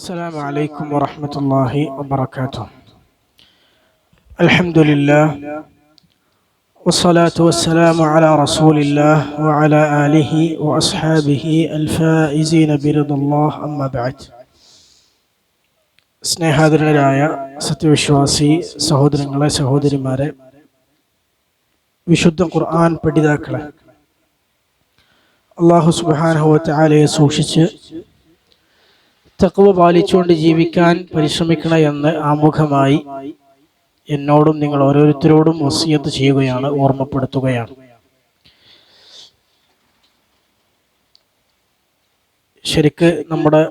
السلام عليكم ورحمة الله وبركاته. الحمد لله والصلاة والسلام على رسول الله وعلى آله وأصحابه الفائزين برضا الله أما بعد. സ്നേഹാദരനായ സത്യവിശ്വാസി സഹോദരങ്ങളെ സഹോദരിമാരെ, വിശുദ്ധ ഖുർആൻ പഠിതാക്കളെ, അല്ലാഹു സുബ്ഹാനഹു വ തആലയെ സൂക്ഷിച്ച് തഖ്വ പാലിച്ചുകൊണ്ട് ജീവിക്കാൻ പരിശ്രമിക്കണം എന്ന് ആമുഖമായി എന്നോടും നിങ്ങൾ ഓരോരുത്തരോടും വസിയത്ത് ചെയ്യുകയാണ്, ഓർമ്മപ്പെടുത്തുകയാണ്. ശരിക്ക് നമ്മുടെ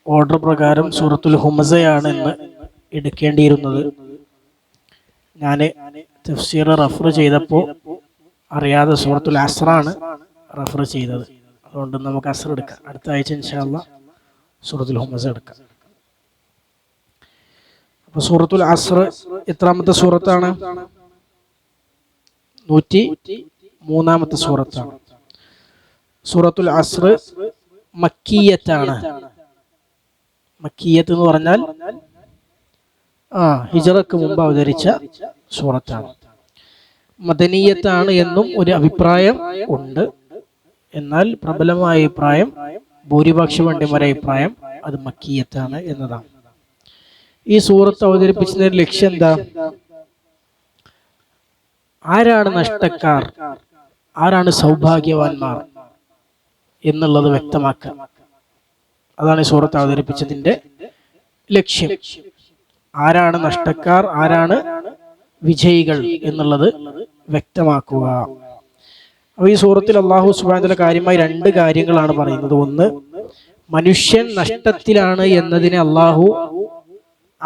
ഓർഡർ പ്രകാരം സൂറത്തുൽ ഹുമസയാണ് ഇന്ന് എടുക്കേണ്ടിയിരുന്നത്. ഞാൻ തഫ്സീർ റഫർ ചെയ്തപ്പോൾ അറിയാതെ സൂറത്തുൽ അസ്റാണ് റഫർ ചെയ്തത്. അതുകൊണ്ട് നമുക്ക് അസ്ർ എടുക്കാം. അടുത്ത ആഴ്ച ഇൻഷാ അല്ലാഹ് സൂറത്തുൽ ഹുമസ എടുക്കാം. അപ്പൊ സൂറത്തുൽ അസ്ർ എത്രാമത്തെ സൂറത്താണ്? 103ാമത്തെ സൂറത്താണ്. സൂറത്തുൽ അസ്ർ മക്കിയത്താണ്. മക്കിയത്ത് എന്ന് പറഞ്ഞാൽ ഹിജ്റക്ക് മുമ്പ് അവതരിച്ച സൂറത്താണ്. മദനീയത്താണ് എന്നും ഒരു അഭിപ്രായം ഉണ്ട്. എന്നാൽ പ്രബലമായ അഭിപ്രായം, ഭൂരിപക്ഷ പണ്ഡിതന്മാരുടെ അഭിപ്രായം, അത് മക്കിയത്താണ് എന്നതാണ്. ഈ സൂറത്ത് അവതരിപ്പിച്ചതിന്റെ ലക്ഷ്യം എന്താ? ആരാണ് നഷ്ടക്കാർ, ആരാണ് സൗഭാഗ്യവാന്മാർ എന്നുള്ളത് വ്യക്തമാക്കുക. അതാണ് ഈ സൂറത്ത് അവതരിപ്പിച്ചതിന്റെ ലക്ഷ്യം. ആരാണ് നഷ്ടക്കാർ, ആരാണ് വിജയികൾ എന്നുള്ളത് വ്യക്തമാക്കുക. അപ്പൊ ഈ സൂറത്തിൽ അല്ലാഹു സുബ്ഹാനഹു വ തആല കാര്യമായി രണ്ട് കാര്യങ്ങളാണ് പറയുന്നത്. ഒന്ന്, മനുഷ്യൻ നഷ്ടത്തിലാണ് എന്നതിനെ അല്ലാഹു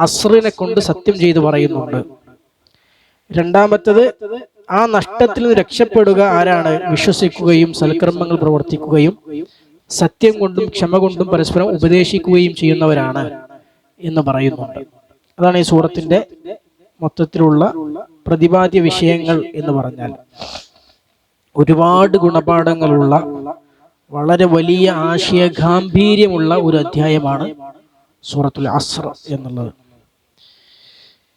അസ്റിനെ കൊണ്ട് സത്യം ചെയ്ത് പറയുന്നുണ്ട്. രണ്ടാമത്തത്, ആ നഷ്ടത്തിൽ നിന്ന് രക്ഷപ്പെടുക ആരാണ്? വിശ്വസിക്കുകയും സൽക്കർമ്മങ്ങൾ പ്രവർത്തിക്കുകയും സത്യം കൊണ്ടും ക്ഷമ കൊണ്ടും പരസ്പരം ഉപദേശിക്കുകയും ചെയ്യുന്നവരാണ് എന്ന് പറയുന്നുണ്ട്. അതാണ് ഈ സൂറത്തിന്റെ മൊത്തത്തിലുള്ള പ്രതിപാദ്യ വിഷയങ്ങൾ എന്ന് പറഞ്ഞാൽ. ഒരുപാട് ഗുണപാഠങ്ങളുള്ള, വളരെ വലിയ ആശയ ഗാംഭീര്യമുള്ള ഒരു അധ്യായമാണ് സൂറത്തുൽ അസ്ർ എന്നുള്ളത്.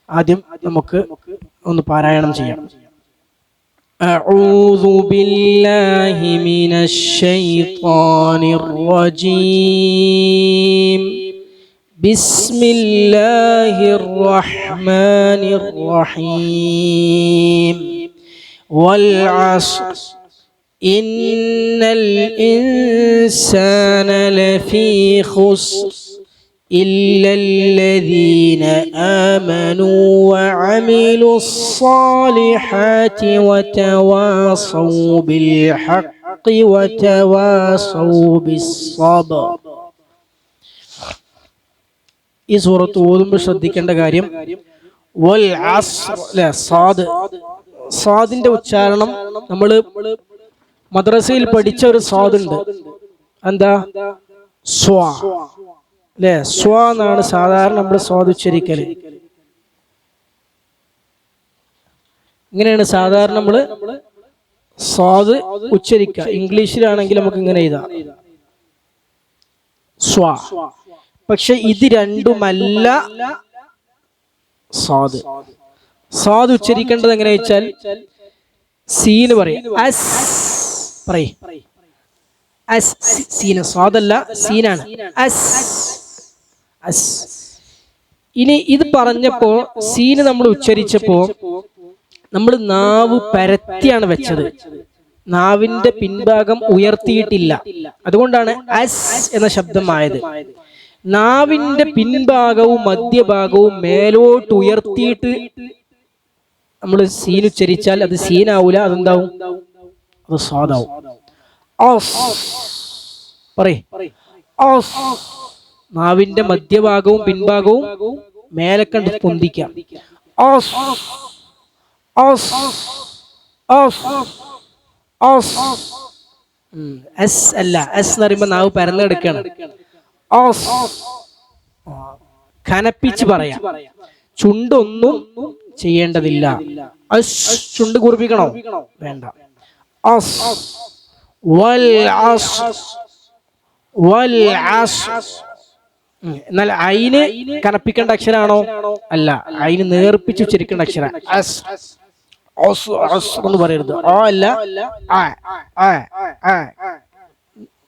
ആദ്യം നമുക്ക് ഒന്ന് പാരായണം ചെയ്യാം. أعوذ بالله من الشيطان الرجيم. بسم الله الرحمن الرحيم. والعصر إن الإنسان لفي خسر إلا الذين آمنوا وعملوا الصالحات وتواصوا بالحق وتواصوا بالصبر. ഈ സൂറത്ത് ഓതുമ്പോൾ ശ്രദ്ധിക്കേണ്ട കാര്യം, വൽ അസ്ർ, സ്വാദിന്റെ ഉച്ചാരണം നമ്മൾ മദ്രസയിൽ പഠിച്ച ഒരു സ്വാദുണ്ട്. എന്താ? സ്വാ അല്ലെ? സ്വ എന്നാണ് സാധാരണ നമ്മൾ സ്വാദ് ഉച്ചരിക്കല്. ഇങ്ങനെയാണ് സാധാരണ നമ്മള് സ്വാദ് ഉച്ചരിക്കുക. ഇംഗ്ലീഷിലാണെങ്കിൽ നമുക്ക് ഇങ്ങനെ എഴുതാം, സ്വ. പക്ഷെ ഇത് രണ്ടുമല്ല സ്വാദ്. സ്വാദ് ഉച്ചരിക്കേണ്ടത് എങ്ങനെ വെച്ചാൽ, സീന് പറയും, അസ് പറയും. അസ്, സീന്, സ്വാദല്ല, സീനാണ്. അസ്, അസ്. ഇനി ഇത് പറഞ്ഞപ്പോ, സീന് നമ്മൾ ഉച്ചരിച്ചപ്പോ നമ്മൾ നാവ് പരത്തിയാണ് വെച്ചത്. നാവിന്റെ പിൻഭാഗം ഉയർത്തിയിട്ടില്ല. അതുകൊണ്ടാണ് അസ് എന്ന ശബ്ദമായത്. നാവിന്റെ പിൻഭാഗവും മധ്യഭാഗവും മേലോട്ട് ഉയർത്തിയിട്ട് നമ്മൾ സീൻ ഉച്ചരിച്ചാൽ അത് സീനാവൂല. അതെന്താവും? അത് സ്വാദാവും. നാവിന്റെ മധ്യഭാഗവും പിൻഭാഗവും മേലെ കണ്ട് പൊന്തിക്കാം. എസ് അല്ല, എസ് എന്ന് പറയുമ്പോ നാവ് പരന്നെടുക്കണം. കനപ്പിച്ച് പറയാം. ചുണ്ടൊന്നും ചെയ്യേണ്ടതില്ല. ചുണ്ട് കുറിപ്പിക്കണോ? വേണ്ട. എന്നാൽ ഐന് കനപ്പിക്കേണ്ട അക്ഷരാണോ? അല്ല, ഐന് നേർപ്പിച്ച് ഉച്ചരിക്കേണ്ട അക്ഷര. അസ് എന്ന് പറയരുത്. ഓ അല്ല,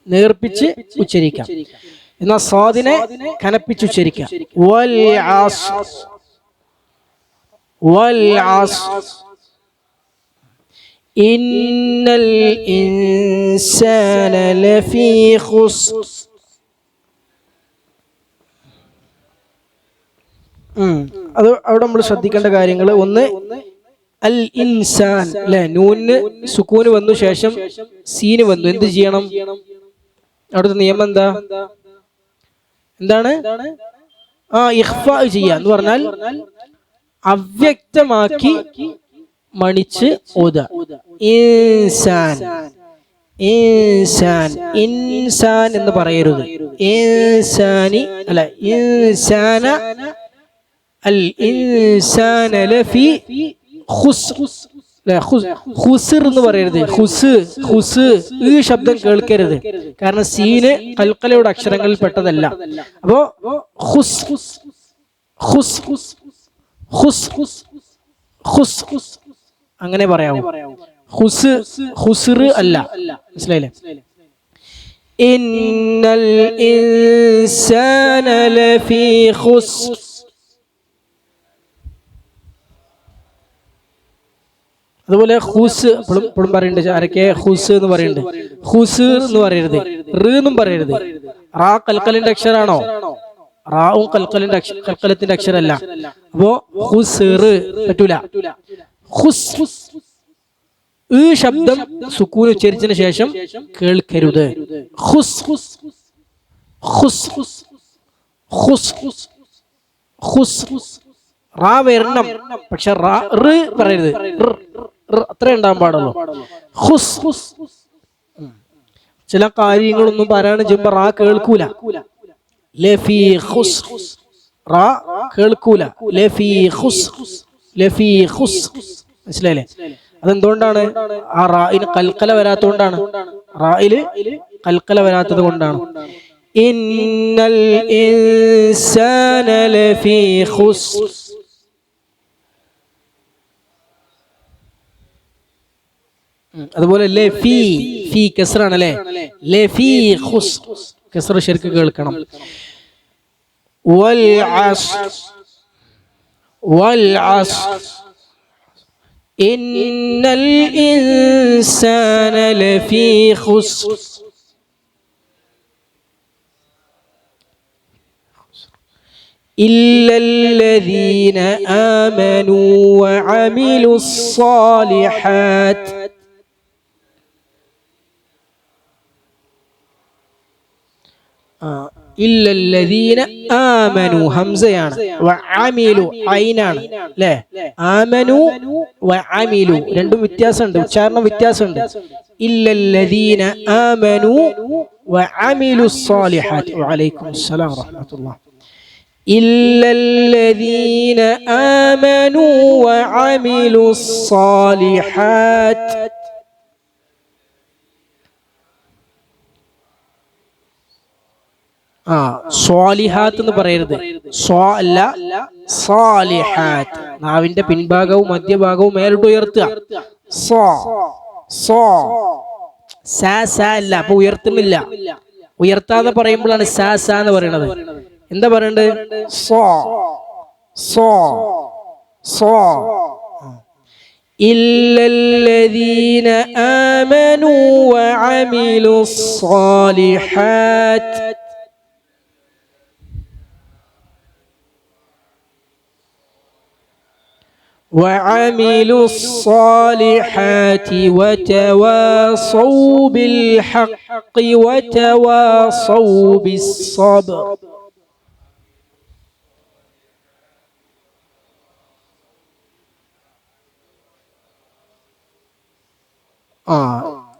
നേർപ്പിച്ച് ഉച്ചരിക്കാം. എന്നാൽ സ്വാദിനെ കനപ്പിച്ച് ഉച്ചരിക്കാം. വൽ അസ്ർ, വൽ അസ്ർ ഇന്നൽ ഇൻസാന ലഫീ ഖുസ്ർ. അത് അവിടെ നമ്മൾ ശ്രദ്ധിക്കേണ്ട കാര്യങ്ങൾ, ഒന്ന് അൽ ഇൻസാൻ അല്ലെ, നൂന് സുക്കൂന് വന്നു, ശേഷം സീന് വന്നു, എന്ത് ചെയ്യണം? അവിടുത്തെ നിയമം എന്താണ്? ഇഖ്ഫാ ചെയ്യാ എന്ന് പറഞ്ഞാൽ അവ്യക്തമാക്കി മണിച്ച് ഓതാ. ഇൻസാൻ, ഇൻസാൻ, ഇൻസാൻ എന്ന് പറയരുത്. ഇൻസാനി അല്ല, ഇൻസാന, അൽ ഇൻസാന ലഫീ ഖുസ്ർ, ഖുസ്ർ എന്ന് പറയരുത്. ഈ ശബ്ദം കേൾക്കരുത്, കാരണം സീന് കൽക്കലയുടെ അക്ഷരങ്ങളിൽ പെട്ടതല്ല. അപ്പോ അങ്ങനെ പറയാമോ? ഖുസ്ർ അല്ല. മനസ്സിലായില്ലേ? ഇന്നൽ ഇൻസാന ലഫീ ഖുസ്ർ. അതുപോലെ ഹുസ് എപ്പോഴും പറയുന്നുണ്ട്. ആരൊക്കെ ഹുസ് എന്ന് പറയുന്നുണ്ട്? ഹുസ് എന്ന് പറയരുത്, എന്നും പറയരുത്. റാ കൽക്കലിന്റെ അക്ഷരാണോ? റാവും കൽക്കലത്തിന്റെ അക്ഷരമല്ല. അപ്പോ ഹുസ്ർ പറ്റൂല. ഹുസ്, ഈ ശബ്ദം സുക്കൂൻ ഉച്ചരിച്ചതിന് ശേഷം കേൾക്കരുത്. ഹുസ്, ഹുസ്, ഹുസ്, റാ വരണം, പക്ഷെ പറയരുത്. അത്ര ഉണ്ടാകാൻ പാടുള്ളൂ. ചില കാര്യങ്ങളൊന്നും പാരായണം ചെയ്യുമ്പോ റാ കേൾക്കൂല. ലഫീ ഖുസ്, റാ കേൾക്കൂല. ലഫീ ഖുസ്, ലഫീ ഖുസ്. മനസ്സിലായില്ലേ? അതെന്തുകൊണ്ടാണ്? ആ റായിന് കൽക്കല വരാത്തതുകൊണ്ടാണ്. റായില് കൽക്കല വരാത്തത് കൊണ്ടാണ്. ഇന്നൽ ഇൻസാന ലഫീ ഖുസ്ർ. അതുപോലെ ലഫീ, ഫീ കസ്റാണ് അല്ലേ? ലഫീ ഖുസ്ർ, കസ്റ ശരിക്ക് കേൾക്കണം. വൽ അസ്ർ, വൽ അസ്ർ ഇന്നൽ ഇൻസാന ലഫീ ഖുസ്ർ. إلا الذين آمنوا وعملوا الصالحات. إلا الذين آمنوا همزയാണ്, وعملوا ഐനാണ് അല്ലേ? آمنوا وعملوا രണ്ടും വ്യത്യാസമുണ്ട്, ഉച്ചാരണം വ്യത്യാസമുണ്ട്. إلا الذين آمنوا وعملوا الصالحات. وعليكم السلام ورحمة الله. إلا الذين آمنوا وعملوا الصالحات. സ്വാലിഹാത്ത് എന്ന് പറയരുത്. സ്വാ അല്ല, സാലിഹാത്ത്. നാവിന്റെ പിൻഭാഗവും മധ്യഭാഗവും മേലോട്ട് ഉയർത്തുക. അല്ല, അപ്പൊ ഉയർത്തുന്നില്ല. ഉയർത്താതെ പറയുമ്പോഴാണ് സാ എന്ന് പറയുന്നത്. എന്താ പറയണ്ടത്? ഇല്ലല്ലദീന ആമനൂ വഅമിലുസ്സാലിഹാത്ത്. وعملوا الصالحات وتواصوا بالحق وتواصوا بالصبر.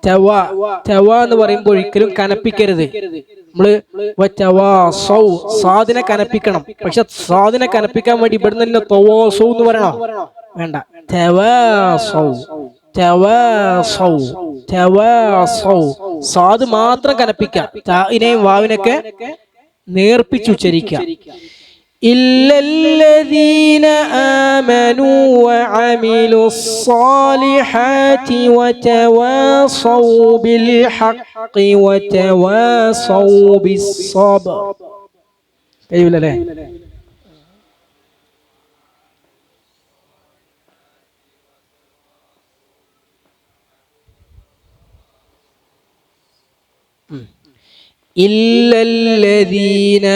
തവ എന്ന് പറയുമ്പോൾ ഒരിക്കലും കനപ്പിക്കരുത്. നമ്മള് സാദിനെ കനപ്പിക്കണം. പക്ഷെ സാദിനെ കനപ്പിക്കാൻ വേണ്ടി ഇവിടെ നിന്ന് തവാസൗ എന്ന് പറയണോ? വേണ്ട. സാദ് മാത്രം കനപ്പിക്കാം. താഇനെയും വാവിനൊക്കെ നേർപ്പിച്ചുച്ചരിക്കുക. ഇല്ലല്ലദീന ആമനൂ വഅമിലുസ്സാലിഹാതി വതവാസൗ ബിൽ ഹഖ് വതവാസൗ ബിസ്സബ്ർ. കഴിയില്ലല്ലേ? إلا الذين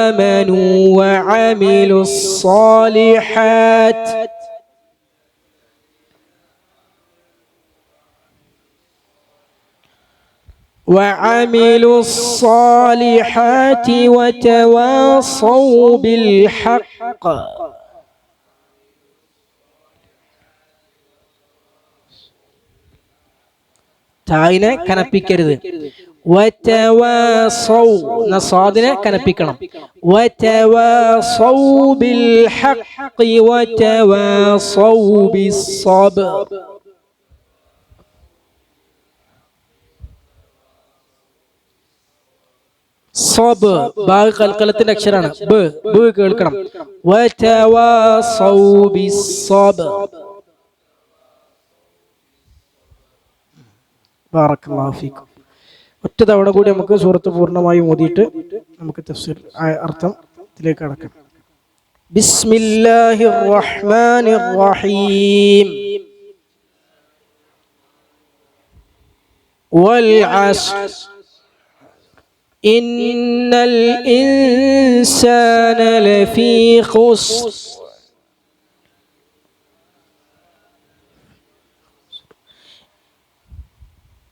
آمنوا وعملوا الصالحات وتواصوا بالحق. തായിനെ കനപ്പിക്കരുത്. വതവാസൗ നസാദിനെ കനപ്പിക്കണം. വതവാസൗ ബിൽ ഹഖ് വതവാസൗ ബിസ്സബ്ർ. സബ് ബാ ഖൽഖലത്തിന്റെ അക്ഷരാണ്. ബ കേൾക്കണം. വതവാസൗ ബിസ്സബ്ർ. ബാറക്കല്ലാഹു ഫീക്കും. ഒറ്റ തവണ കൂടി നമുക്ക് സൂറത്ത് പൂർണ്ണമായി ഓതിയിട്ട് നമുക്ക് തഫ്സീർ അർത്ഥത്തിലേക്ക് കടക്കാം. ബിസ്മില്ലാഹിർ റഹ്മാനിർ റഹീം. വൽ അസ്ർ ഇന്നൽ ഇൻസാന ലഫീ ഖുസ്ർ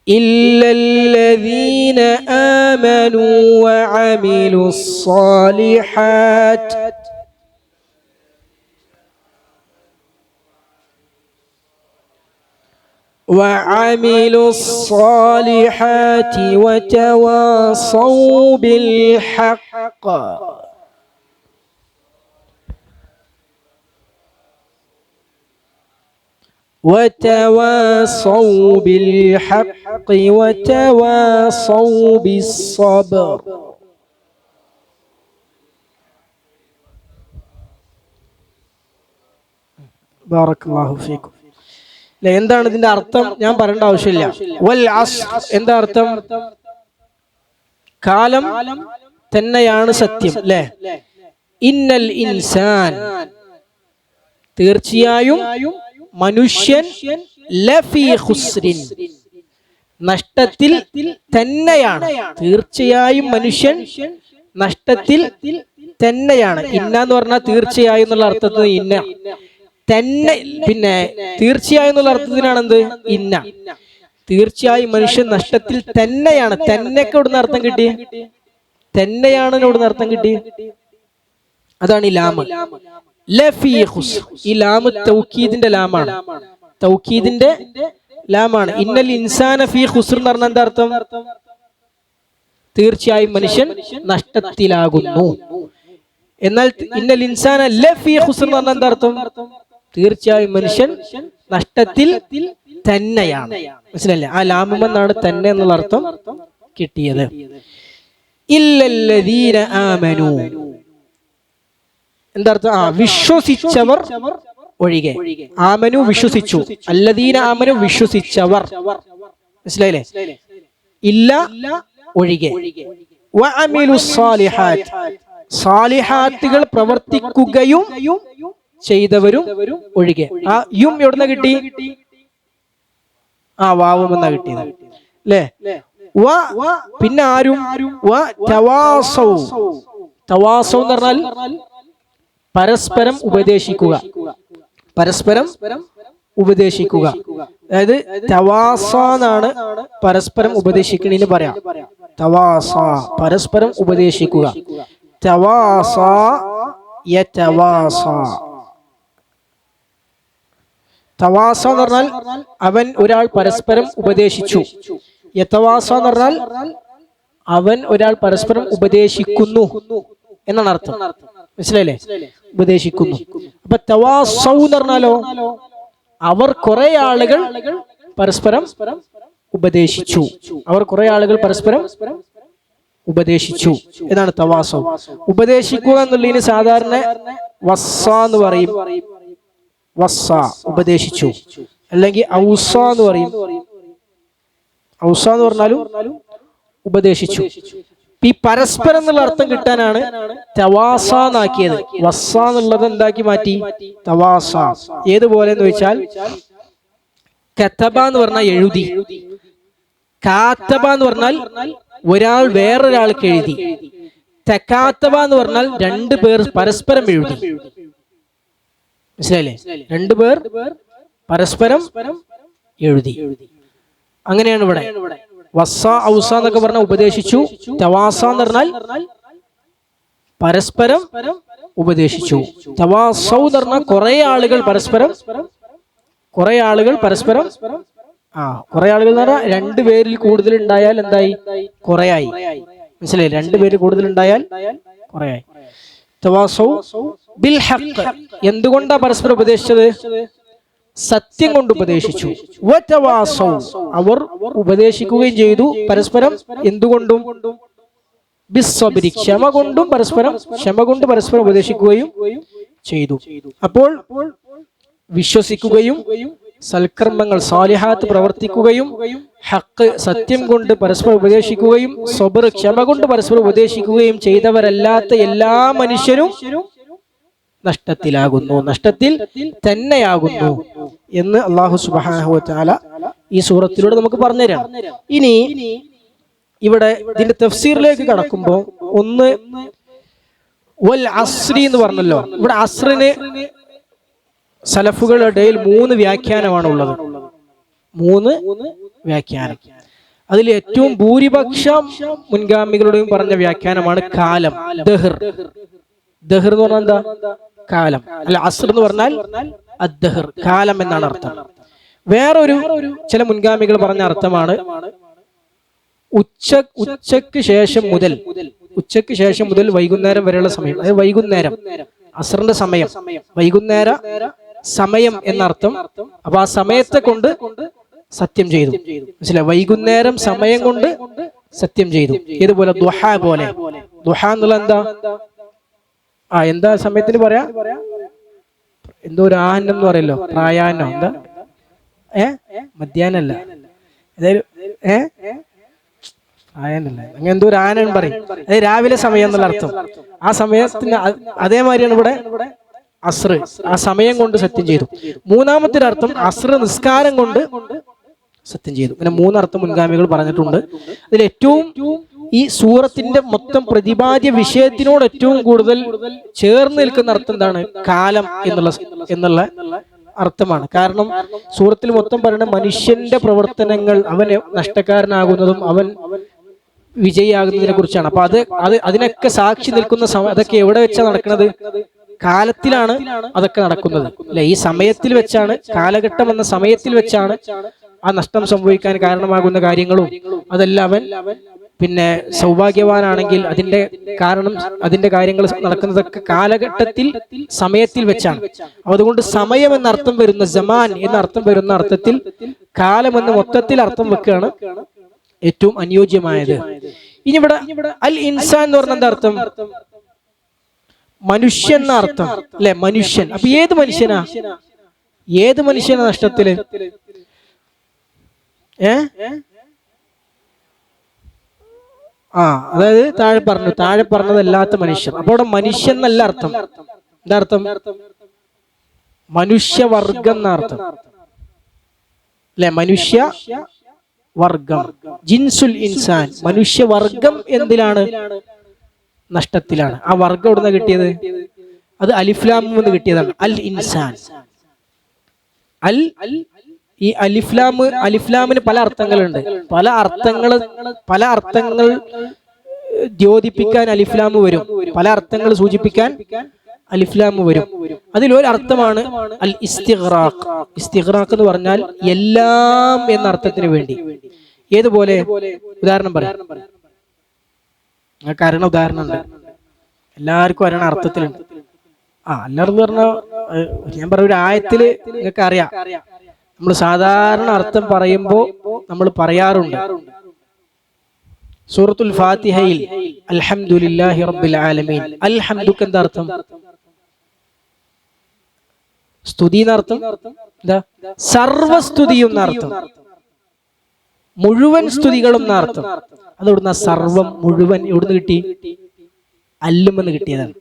إلا الذين آمنوا وعملوا الصالحات وتواصوا بالحق. وتواصوا بالحق وتواصوا بالصبر. ബാറക്കല്ലാഹു ഫീക്കും. എന്താണ് ഇതിന്റെ അർത്ഥം? ഞാൻ പറയേണ്ട ആവശ്യമില്ല. വൽ അസ്ർ എന്താ അർത്ഥം? കാലം തന്നെയാണ് സത്യം അല്ലേ? ഇന്നൽ ഇൻസാൻ തീർച്ചയായും മനുഷ്യൻ ലഫീ ഖുസ്രിൻ നഷ്ടത്തിൽ തന്നെയാണ്. തീർച്ചയായും മനുഷ്യൻ നഷ്ടത്തിൽ തന്നെയാണ്. ഇന്ന എന്ന് പറഞ്ഞാൽ തീർച്ചയായും എന്നുള്ള അർത്ഥത്തിൽ ഇന്ന തന്നെ, പിന്നെ തീർച്ചയായും എന്നുള്ള അർത്ഥത്തിനാണ് എന്ത് ഇന്ന. തീർച്ചയായും മനുഷ്യൻ നഷ്ടത്തിൽ തന്നെയാണ്. തന്നെയൊക്കെ ഇവിടുന്ന് അർത്ഥം കിട്ടി, തന്നെയാണ് ഇവിടുന്ന് അർത്ഥം കിട്ടി. അതാണ് ഈ ലാമ് ലഫീ ഖുസ്ർ. ഈ ലാമ് തൗക്കീദിന്റെ ലാമാണ്, തൗക്കീദിന്റെ ലാമാണ്. ഇന്നൽ ഇൻസാന ഫീ ഖുസ്ർ എന്ന് പറഞ്ഞാൽ എന്താ അർത്ഥം? തീർച്ചയായും മനുഷ്യൻ നഷ്ടത്തിലാകുന്നു. എന്നാൽ ഇന്നൽ ഇൻസാന ലഫീ ഖുസ്ർ എന്ന് പറഞ്ഞാൽ എന്താ അർത്ഥം? തീർച്ചയായും മനുഷ്യൻ നഷ്ടത്തിൽ തന്നെയാണ്. മനസ്സിലല്ലേ? ആ ലാമെന്നാണ് തന്നെ എന്നുള്ള അർത്ഥം കിട്ടിയത്. ഇല്ലല്ലദീന ആമനു എന്താർത്ഥം? വിശ്വസിച്ചവർ ഒഴികെ. ആമനു വിശ്വസിച്ചു, അല്ലദീന ആമനു വിശ്വസിച്ചവർ. മനസ്സിലായില്ലേ? ഇല്ല ഒഴികെ. വഅമിലുസ്സാലിഹാത്ത് സാലിഹാത്തുകൾ പ്രവർത്തിക്കുകയും ചെയ്തവരും ഒഴികെ. ആ യും എവിടുന്ന കിട്ടി? വാവും എന്നാ കിട്ടിയത് അല്ലേ? പിന്നെ ആരും തവാസൗ. തവാസൗ എന്ന് പറഞ്ഞാൽ പരസ്പരം ഉപദേശിക്കുക, പരസ്പരം ഉപദേശിക്കുക. അതായത് തവാസ എന്നാണ് പരസ്പരം ഉപദേശിക്കണേന്ന് പറയാം. തവാസ പരസ്പരം ഉപദേശിക്കുക. തവാസ യതവാസ. തവാസ എന്ന് പറഞ്ഞാൽ അവൻ ഒരാൾ പരസ്പരം ഉപദേശിച്ചു. യതവാസ എന്ന് പറഞ്ഞാൽ അവൻ ഒരാൾ പരസ്പരം ഉപദേശിക്കുന്നു എന്നാണ് അർത്ഥം. മനസ്സിലായില്ലേ? ഉപദേശിക്കുന്നു. അപ്പൊ തവാസൗ എന്ന് പറഞ്ഞാലോ അവർ കുറെ ആളുകൾ പരസ്പരം ഉപദേശിച്ചു. അവർ കുറെ ആളുകൾ പരസ്പരം ഉപദേശിച്ചു എന്നാണ് തവാസൗ. ഉപദേശിക്കുക എന്നുള്ളതിന് സാധാരണ വസ്സ എന്ന് പറയും, വസ്സ ഉപദേശിച്ചു, അല്ലെങ്കിൽ ഔസ എന്ന് പറയും. ഔസ എന്ന് പറഞ്ഞാലും ഉപദേശിച്ചു. ഈ പരസ്പരം എന്നുള്ള അർത്ഥം കിട്ടാനാണ് തവാസ എന്നാക്കിയത്. വസ്സ എന്നുള്ളത് എന്താക്കി മാറ്റി? തവാസ. ഏതുപോലെ എന്ന് വെച്ചാൽ കതബ എന്ന് പറഞ്ഞാൽ എഴുതി, കാത്തബ എന്ന് പറഞ്ഞാൽ ഒരാൾ വേറൊരാൾക്ക് എഴുതി, തകാത്തബ എന്ന് പറഞ്ഞാൽ രണ്ടു പേർ പരസ്പരം എഴുതി. മനസ്സിലായില്ലേ? രണ്ടുപേർ പരസ്പരം എഴുതി. അങ്ങനെയാണ് ഇവിടെ വസ്സ ഔസ എന്നൊക്കെ പറഞ്ഞാൽ ഉപദേശിച്ചു. തവാസ എന്ന് പറഞ്ഞാൽ പരസ്പരം ഉപദേശിച്ചു. തവാസൗ എന്ന് പറഞ്ഞാൽ കുറെ ആളുകൾ പരസ്പരം കുറെ ആളുകൾ എന്ന് പറഞ്ഞാൽ രണ്ടുപേരിൽ കൂടുതൽ ഉണ്ടായാൽ എന്തായി? കുറെയായി. മനസ്സിലായി? രണ്ടുപേരിൽ കൂടുതൽ ഉണ്ടായാൽ കുറെയായി. തവാസൗ ബിൽ ഹഖ്. എന്തുകൊണ്ടാ പരസ്പരം ഉപദേശിച്ചത്? സത്യം കൊണ്ട് ഉപദേശിച്ചു. വതവാസൗ, അവർ ഉപദേശിക്കുകയും ചെയ്തു പരസ്പരം. എന്തുകൊണ്ടും? ബിസ്സബ്രി, ക്ഷമ കൊണ്ട് പരസ്പരം ഉപദേശിക്കുകയും ചെയ്തു. അപ്പോൾ വിശ്വസിക്കുകയും സൽക്കർമ്മങ്ങൾ സാലിഹാത്ത് പ്രവർത്തിക്കുകയും ഹഖ് സത്യം കൊണ്ട് പരസ്പരം ഉപദേശിക്കുകയും സബ്ർ ക്ഷമ കൊണ്ട് പരസ്പരം ഉപദേശിക്കുകയും ചെയ്തവരല്ലാത്ത എല്ലാ മനുഷ്യരും നഷ്ടത്തിലാകുന്നു, നഷ്ടത്തിൽ തന്നെയാകുന്നു എന്ന് അല്ലാഹു സുബ്ഹാനഹു വ തആല ഈ സൂറത്തിലൂടെ നമുക്ക് പറഞ്ഞുതരാം. ഇനി ഇവിടെ ഇതിന്റെ തഫ്സീറിലേക്ക് കടക്കുമ്പോൾ ഒന്ന് വൽ അസ്രി എന്ന് പറഞ്ഞല്ലോ. ഇവിടെ അസ്റിന് സലഫുകളുടെ ഇടയിൽ 3 വ്യാഖ്യാനമാണ് ഉള്ളത്. 3 വ്യാഖ്യാനം. അതിൽ ഏറ്റവും ഭൂരിപക്ഷം മുൻഗാമികളുടെയും പറഞ്ഞ വ്യാഖ്യാനമാണ് കാലം, ദഹർ. ദഹർ എന്ന് പറഞ്ഞാൽ എന്താ? കാലം. അല്ല, അസ്ർ എന്ന് പറഞ്ഞാൽ അദ്ദഹർ, കാലം എന്നാണ് അർത്ഥം. വേറൊരു ചില മുൻഗാമികൾ പറഞ്ഞ അർത്ഥമാണ് ഉച്ചക്ക് ശേഷം മുതൽ വൈകുന്നേരം വരെയുള്ള സമയം. അതായത് വൈകുന്നേരം, അസ്റിന്റെ സമയം, വൈകുന്നേര സമയം എന്നർത്ഥം. അപ്പൊ ആ സമയത്തെ കൊണ്ട് സത്യം ചെയ്തു. മനസ്സിലായി? വൈകുന്നേരം സമയം കൊണ്ട് സത്യം ചെയ്തു. ഇതുപോലെ ദുഹ പോലെ. ദുഹ എന്നുള്ള എന്താ സമയത്തിന് പറയാ? എന്തോ ഒരു ആഹ്നം എന്ന് പറയല്ലോ, പ്രായാഹ്നം. എന്താ? മധ്യാഹ്നല്ല, ഏതായാലും പ്രായാഹ്നല്ല, അങ്ങനെ എന്തോ ഒരു ആഹ്നം പറയും. അതായത് രാവിലെ സമയം എന്നുള്ള അർത്ഥം. ആ സമയത്തിന് അതേമാതിരിയാണ് ഇവിടെ അസ്ർ, ആ സമയം കൊണ്ട് സത്യം ചെയ്തു. മൂന്നാമത്തെ അർത്ഥം അസ്ർ നിസ്കാരം കൊണ്ട് സത്യം ചെയ്തു. ഇങ്ങനെ 3 അർത്ഥം മുൻഗാമികൾ പറഞ്ഞിട്ടുണ്ട്. അതിൽ ഏറ്റവും ഈ സൂറത്തിന്റെ മൊത്തം പ്രതിപാദ്യ വിഷയത്തിനോട് ഏറ്റവും കൂടുതൽ ചേർന്ന് നിൽക്കുന്ന അർത്ഥം എന്താണ്? കാലം എന്നുള്ള അർത്ഥമാണ്. കാരണം സൂറത്തിൽ മൊത്തം പറയുന്ന മനുഷ്യന്റെ പ്രവർത്തനങ്ങൾ അവന് നഷ്ടക്കാരനാകുന്നതും അവൻ വിജയിയാകുന്നതിനെ കുറിച്ചാണ്. അപ്പൊ അതിനൊക്കെ സാക്ഷി നിൽക്കുന്ന അതൊക്കെ എവിടെ വെച്ചാണ് നടക്കുന്നത്? കാലത്തിലാണ് അതൊക്കെ നടക്കുന്നത്, അല്ലെ? ഈ സമയത്തിൽ വെച്ചാണ്, കാലഘട്ടം എന്ന സമയത്തിൽ വെച്ചാണ് ആ നഷ്ടം സംഭവിക്കാൻ കാരണമാകുന്ന കാര്യങ്ങളും അതെല്ലാം അവൻ പിന്നെ സൗഭാഗ്യവാനാണെങ്കിൽ അതിന്റെ കാര്യങ്ങൾ നടക്കുന്നതൊക്കെ കാലഘട്ടത്തിൽ, സമയത്തിൽ വെച്ചാണ്. അതുകൊണ്ട് സമയം എന്നർത്ഥം വരുന്ന, ജമാൻ എന്നർത്ഥം വരുന്ന അർത്ഥത്തിൽ കാലം എന്ന് മൊത്തത്തിൽ അർത്ഥം വെക്കുകയാണ് ഏറ്റവും അനുയോജ്യമായത്. ഇനി ഇവിടെ അൽ ഇൻസാൻ എന്ന് പറഞ്ഞ എന്താ അർത്ഥം? മനുഷ്യൻ എന്ന അർത്ഥം, അല്ലെ? മനുഷ്യൻ. അപ്പൊ ഏത് മനുഷ്യനാ നഷ്ടത്തില്? അതായത് താഴെ പറഞ്ഞതല്ലാത്ത മനുഷ്യർ. അപ്പൊ അവിടെ മനുഷ്യൻ എന്നല്ല അർത്ഥം. എന്താ അർത്ഥം? മനുഷ്യവർഗം എന്ന അർത്ഥം, അല്ലെ? മനുഷ്യവർഗം, ജിൻസുൽ ഇൻസാൻ, മനുഷ്യവർഗം എന്തിലാണ്? നഷ്ടത്തിലാണ്. ആ വർഗം എവിടുന്ന കിട്ടിയത്? അത് അലിഫ്ലാമിൽ നിന്ന് കിട്ടിയതാണ്. അൽ ഇൻസാൻ. ഈ അലിഫ്ലാമിന് പല അർത്ഥങ്ങളുണ്ട്. പല അർത്ഥങ്ങൾ ദ്യോതിപ്പിക്കാൻ അലിഫ്ലാം വരും, പല അർത്ഥങ്ങൾ സൂചിപ്പിക്കാൻ അലിഫ്ലാം വരും. അതിലൊരു അർത്ഥമാണ് അൽ ഇസ്തിഗ്റാഖ്. ഇസ്തിഗ്റാഖ് എന്ന് പറഞ്ഞാൽ എല്ലാം എന്ന അർത്ഥത്തിന് വേണ്ടി. ഏതുപോലെ? ഉദാഹരണം പറയാം. കാരണം ഉദാഹരണം ഉണ്ട്, എല്ലാവർക്കും അറിയണ അർത്ഥത്തിലുണ്ട്. എല്ലാവരും പറഞ്ഞ ഞാൻ പറഞ്ഞ ഒരു ആയത്തില് നിങ്ങൾക്ക് അറിയാം. നമ്മൾ സാധാരണ അർത്ഥം പറയുമ്പോൾ നമ്മൾ പറയാറുണ്ട് സൂറത്തുൽ ഫാത്തിഹയിൽ അൽഹംദുലില്ലാഹി റബ്ബിൽ ആലമീൻ. അൽഹംദുക്ക് എന്താ അർത്ഥം? സ്തുതി എന്നർത്ഥം. എന്താ? സർവസ്തുതിയും എന്നർത്ഥം, മുഴുവൻ സ്തുതികളും എന്നർത്ഥം. അതെവിടുന്ന? സർവം, മുഴുവൻ എവിടുന്ന് കിട്ടി? അല്ലുമെന്ന് കിട്ടിയതാണ്.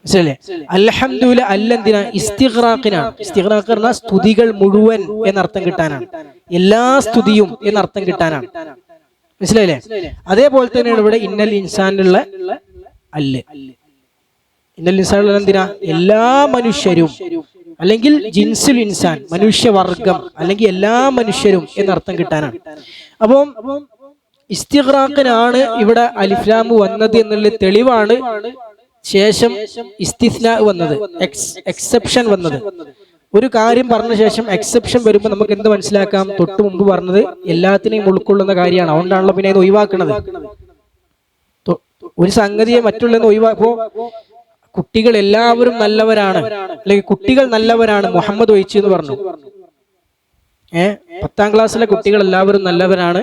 മനസ്സിലല്ലേ? അൽഹംദുലില്ലാ അല്ലെന്തിനാ? ഇസ്തിഗ്റാഖിനാണ്. ഇസ്തിഗ്റാഖ് പറഞ്ഞാൽ സ്തുതികൾ മുഴുവൻ എന്നർത്ഥം കിട്ടാനാണ്, എല്ലാ സ്തുതിയും എന്നർത്ഥം കിട്ടാനാണ്. മനസ്സിലായില്ലേ? അതേപോലെ തന്നെയാണ് ഇവിടെ ഇന്നൽ ഇൻസാനുള്ള അല്ല്. ഇന്നൽ ഇൻസാനുള്ള എന്തിനാ? എല്ലാ മനുഷ്യരും, അല്ലെങ്കിൽ ജിൻസുൽ ഇൻസാൻ, മനുഷ്യവർഗം, അല്ലെങ്കിൽ എല്ലാ മനുഷ്യരും എന്നർത്ഥം കിട്ടാനാണ്. അപ്പം ഇസ്തിഗ്റാഖിനാണ് ഇവിടെ അലിഫ് ലാം വന്നത് എന്നുള്ള തെളിവാണ് ശേഷം ഇസ്തിസ്നാ വന്നത്, എക്സെപ്ഷൻ വന്നത്. ഒരു കാര്യം പറഞ്ഞ ശേഷം എക്സെപ്ഷൻ വരുമ്പോൾ നമുക്ക് എന്ത് മനസ്സിലാക്കാം? തൊട്ട് മുമ്പ് പറഞ്ഞത് എല്ലാത്തിനെയും ഉൾക്കൊള്ളുന്ന കാര്യമാണ്, അതുകൊണ്ടാണല്ലോ പിന്നെ ഇത് ഒഴിവാക്കുന്നത്. ഒരു സംഗതിയെ മറ്റുള്ളതെന്ന് ഒഴിവാക്കോ, കുട്ടികൾ എല്ലാവരും നല്ലവരാണ്, അല്ലെങ്കിൽ കുട്ടികൾ നല്ലവരാണ് മുഹമ്മദ് ഒഴിച്ചു എന്ന് പറഞ്ഞു. 10ാം ക്ലാസ്സിലെ കുട്ടികൾ എല്ലാവരും നല്ലവരാണ്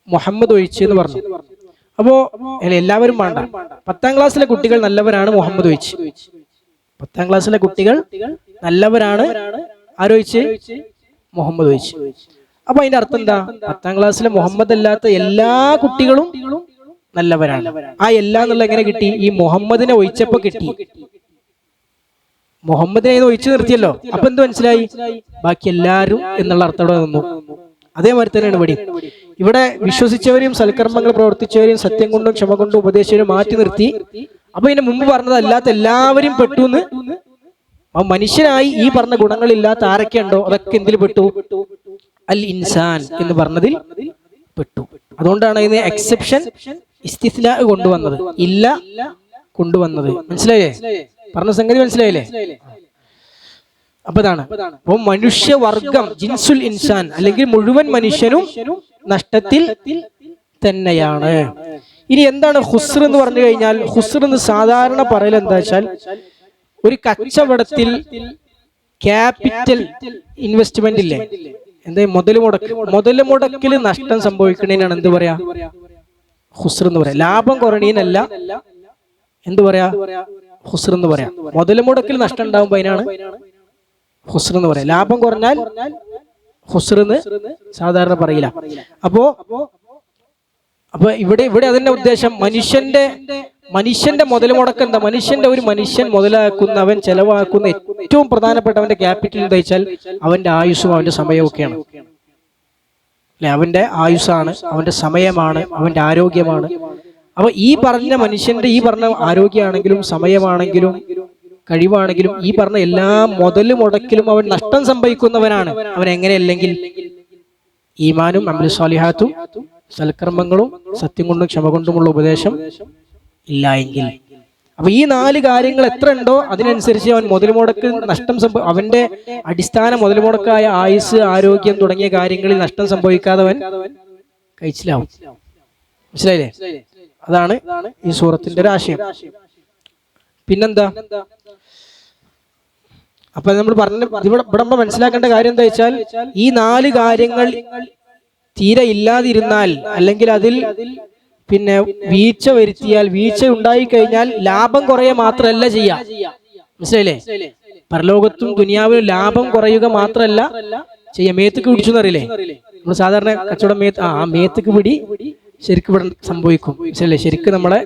മുഹമ്മദ് ഒഴിച്ചു എന്ന് പറഞ്ഞു. അപ്പോ എല്ലാവരും വേണ്ട, 10ാം ക്ലാസ്സിലെ കുട്ടികൾ നല്ലവരാണ് മുഹമ്മദ് ഒഴിച്ച്. 10ാം ക്ലാസ്സിലെ കുട്ടികൾ നല്ലവരാണ്, ആരൊഴിച്ച്? മുഹമ്മദ് ഒഴിച്ച്. അപ്പൊ അതിന്റെ അർത്ഥം എന്താ? 10ാം ക്ലാസ്സിലെ മുഹമ്മദ് അല്ലാത്ത എല്ലാ കുട്ടികളും നല്ലവരാണ്. ആ എല്ലാ എന്നുള്ള എങ്ങനെ കിട്ടി? ഈ മുഹമ്മദിനെ ഒഴിച്ചപ്പോ കിട്ടി. മുഹമ്മദിനെ ഒഴിച്ചു നിർത്തിയല്ലോ, അപ്പൊ എന്ത് മനസ്സിലായി? ബാക്കി എല്ലാവരും എന്നുള്ള അർത്ഥം അവിടെ നിന്നു. അതേമാതിരി തന്നെയാണ് ഇവിടെ വിശ്വസിച്ചവരെയും സൽക്കർമ്മങ്ങൾ പ്രവർത്തിച്ചവരെയും സത്യം കൊണ്ടും ക്ഷമ കൊണ്ടും ഉപദേശിച്ചവരും മാറ്റി നിർത്തി. അപ്പൊ ഇതിന് മുമ്പ് പറഞ്ഞത് അല്ലാത്ത എല്ലാവരും പെട്ടു എന്ന്. മനുഷ്യനായി ഈ പറഞ്ഞ ഗുണങ്ങളില്ലാത്ത ആരൊക്കെ ഉണ്ടോ അതൊക്കെ എന്തിൽ പെട്ടു? അൽ ഇൻസാൻ എന്ന് പറഞ്ഞതിൽ പെട്ടു. അതുകൊണ്ടാണ് ഇതിന് എക്സെപ്ഷൻ ഇസ്തിസ്നാ കൊണ്ടുവന്നത്, ഇല്ല കൊണ്ടുവന്നത്. മനസ്സിലായേ? പറഞ്ഞ സംഗതി മനസ്സിലായില്ലേ? അപ്പൊ ഇതാണ്. അപ്പൊ മനുഷ്യവർഗം, ജിൻസുൽ ഇൻസാൻ, അല്ലെങ്കിൽ മുഴുവൻ മനുഷ്യനും നഷ്ടത്തിൽ തന്നെയാണ്. ഇനി എന്താണ് ഖുസ്ർ എന്ന് പറഞ്ഞു കഴിഞ്ഞാൽ? ഖുസ്ർ എന്ന് സാധാരണ പറയൽ എന്താ വെച്ചാൽ, ഒരു കച്ചവടത്തിൽ ക്യാപിറ്റൽ ഇൻവെസ്റ്റ്മെന്റ് ഇല്ലേ, എന്താ മുതൽ മുടക്കിൽ നഷ്ടം സംഭവിക്കുന്നതിനാണ് എന്ത് പറയാ? ഖുസ്ർ എന്ന് പറയാം. ലാഭം കുറയണീനല്ല എന്ത് പറയാ? ഖുസ്ർ എന്ന് പറയാം. മുതൽ മുടക്കിൽ നഷ്ടം ഉണ്ടാവുമ്പോ അതിനാണ് ഖുസ്ർ എന്ന് പറയാം. ലാഭം കുറഞ്ഞാൽ ഖുസ്ർ എന്ന് സാധാരണ പറയില്ല. അപ്പോ ഇവിടെ അതിന്റെ ഉദ്ദേശം മനുഷ്യന്റെ മുതൽ മുടക്കം എന്താ? ഒരു മനുഷ്യൻ മുതലാക്കുന്നവൻ ചെലവാക്കുന്ന ഏറ്റവും പ്രധാനപ്പെട്ട അവന്റെ ക്യാപിറ്റൽ എന്താ വെച്ചാൽ അവന്റെ ആയുസ്സും അവന്റെ സമയവും ഒക്കെയാണ്. അല്ലെ? അവന്റെ ആയുസ്സാണ്, അവന്റെ സമയമാണ്, അവന്റെ ആരോഗ്യമാണ്. അപ്പൊ ഈ പറഞ്ഞ മനുഷ്യന്റെ ഈ പറഞ്ഞ ആരോഗ്യമാണെങ്കിലും സമയമാണെങ്കിലും കഴിവാണെങ്കിലും ഈ പറഞ്ഞ എല്ലാ മുതൽ മുടക്കിലും അവൻ നഷ്ടം സംഭവിക്കുന്നവനാണ്. അവൻ എങ്ങനെയല്ലെങ്കിൽ ഈമാനും അമലു സ്വാലിഹാത്തും സൽക്കർമ്മങ്ങളും സത്യം കൊണ്ടും ക്ഷമ കൊണ്ടുമുള്ള ഉപദേശം ഇല്ല എങ്കിൽ. അപ്പൊ ഈ 4 കാര്യങ്ങൾ എത്ര ഉണ്ടോ അതിനനുസരിച്ച് അവൻ മുതൽ മുടക്ക് നഷ്ടം അവന്റെ അടിസ്ഥാന മുതൽ മുടക്കായ ആയുസ്, ആരോഗ്യം തുടങ്ങിയ കാര്യങ്ങളിൽ നഷ്ടം സംഭവിക്കാതെ അവൻ കഴിച്ചിലാവും. മനസ്സിലായില്ലേ? അതാണ് ഈ സൂറത്തിന്റെ ഒരു ആശയം. പിന്നെന്താ? അപ്പൊ നമ്മൾ ഇവിടെ മനസ്സിലാക്കേണ്ട കാര്യം എന്താ വെച്ചാൽ, ഈ 4 കാര്യങ്ങൾ തീരെ ഇല്ലാതിരുന്നാൽ, അല്ലെങ്കിൽ അതിൽ പിന്നെ വീഴ്ച വരുത്തിയാൽ, വീഴ്ച ഉണ്ടായി കഴിഞ്ഞാൽ ലാഭം കുറയുക മാത്രമല്ല ചെയ്യാ. മനസ്സിലായില്ലേ? പരലോകത്തും ദുനിയാവിലും ലാഭം കുറയുക മാത്രമല്ല ചെയ്യാം. മേത്തക്ക് പിടിച്ചു എന്നറിയില്ലേ? നമ്മൾ സാധാരണ കച്ചവടം മേത്തക്ക് പിടി ശരിക്കും ഇവിടെ സംഭവിക്കും. മനസ്സിലല്ലേ? ശരിക്കും നമ്മളെ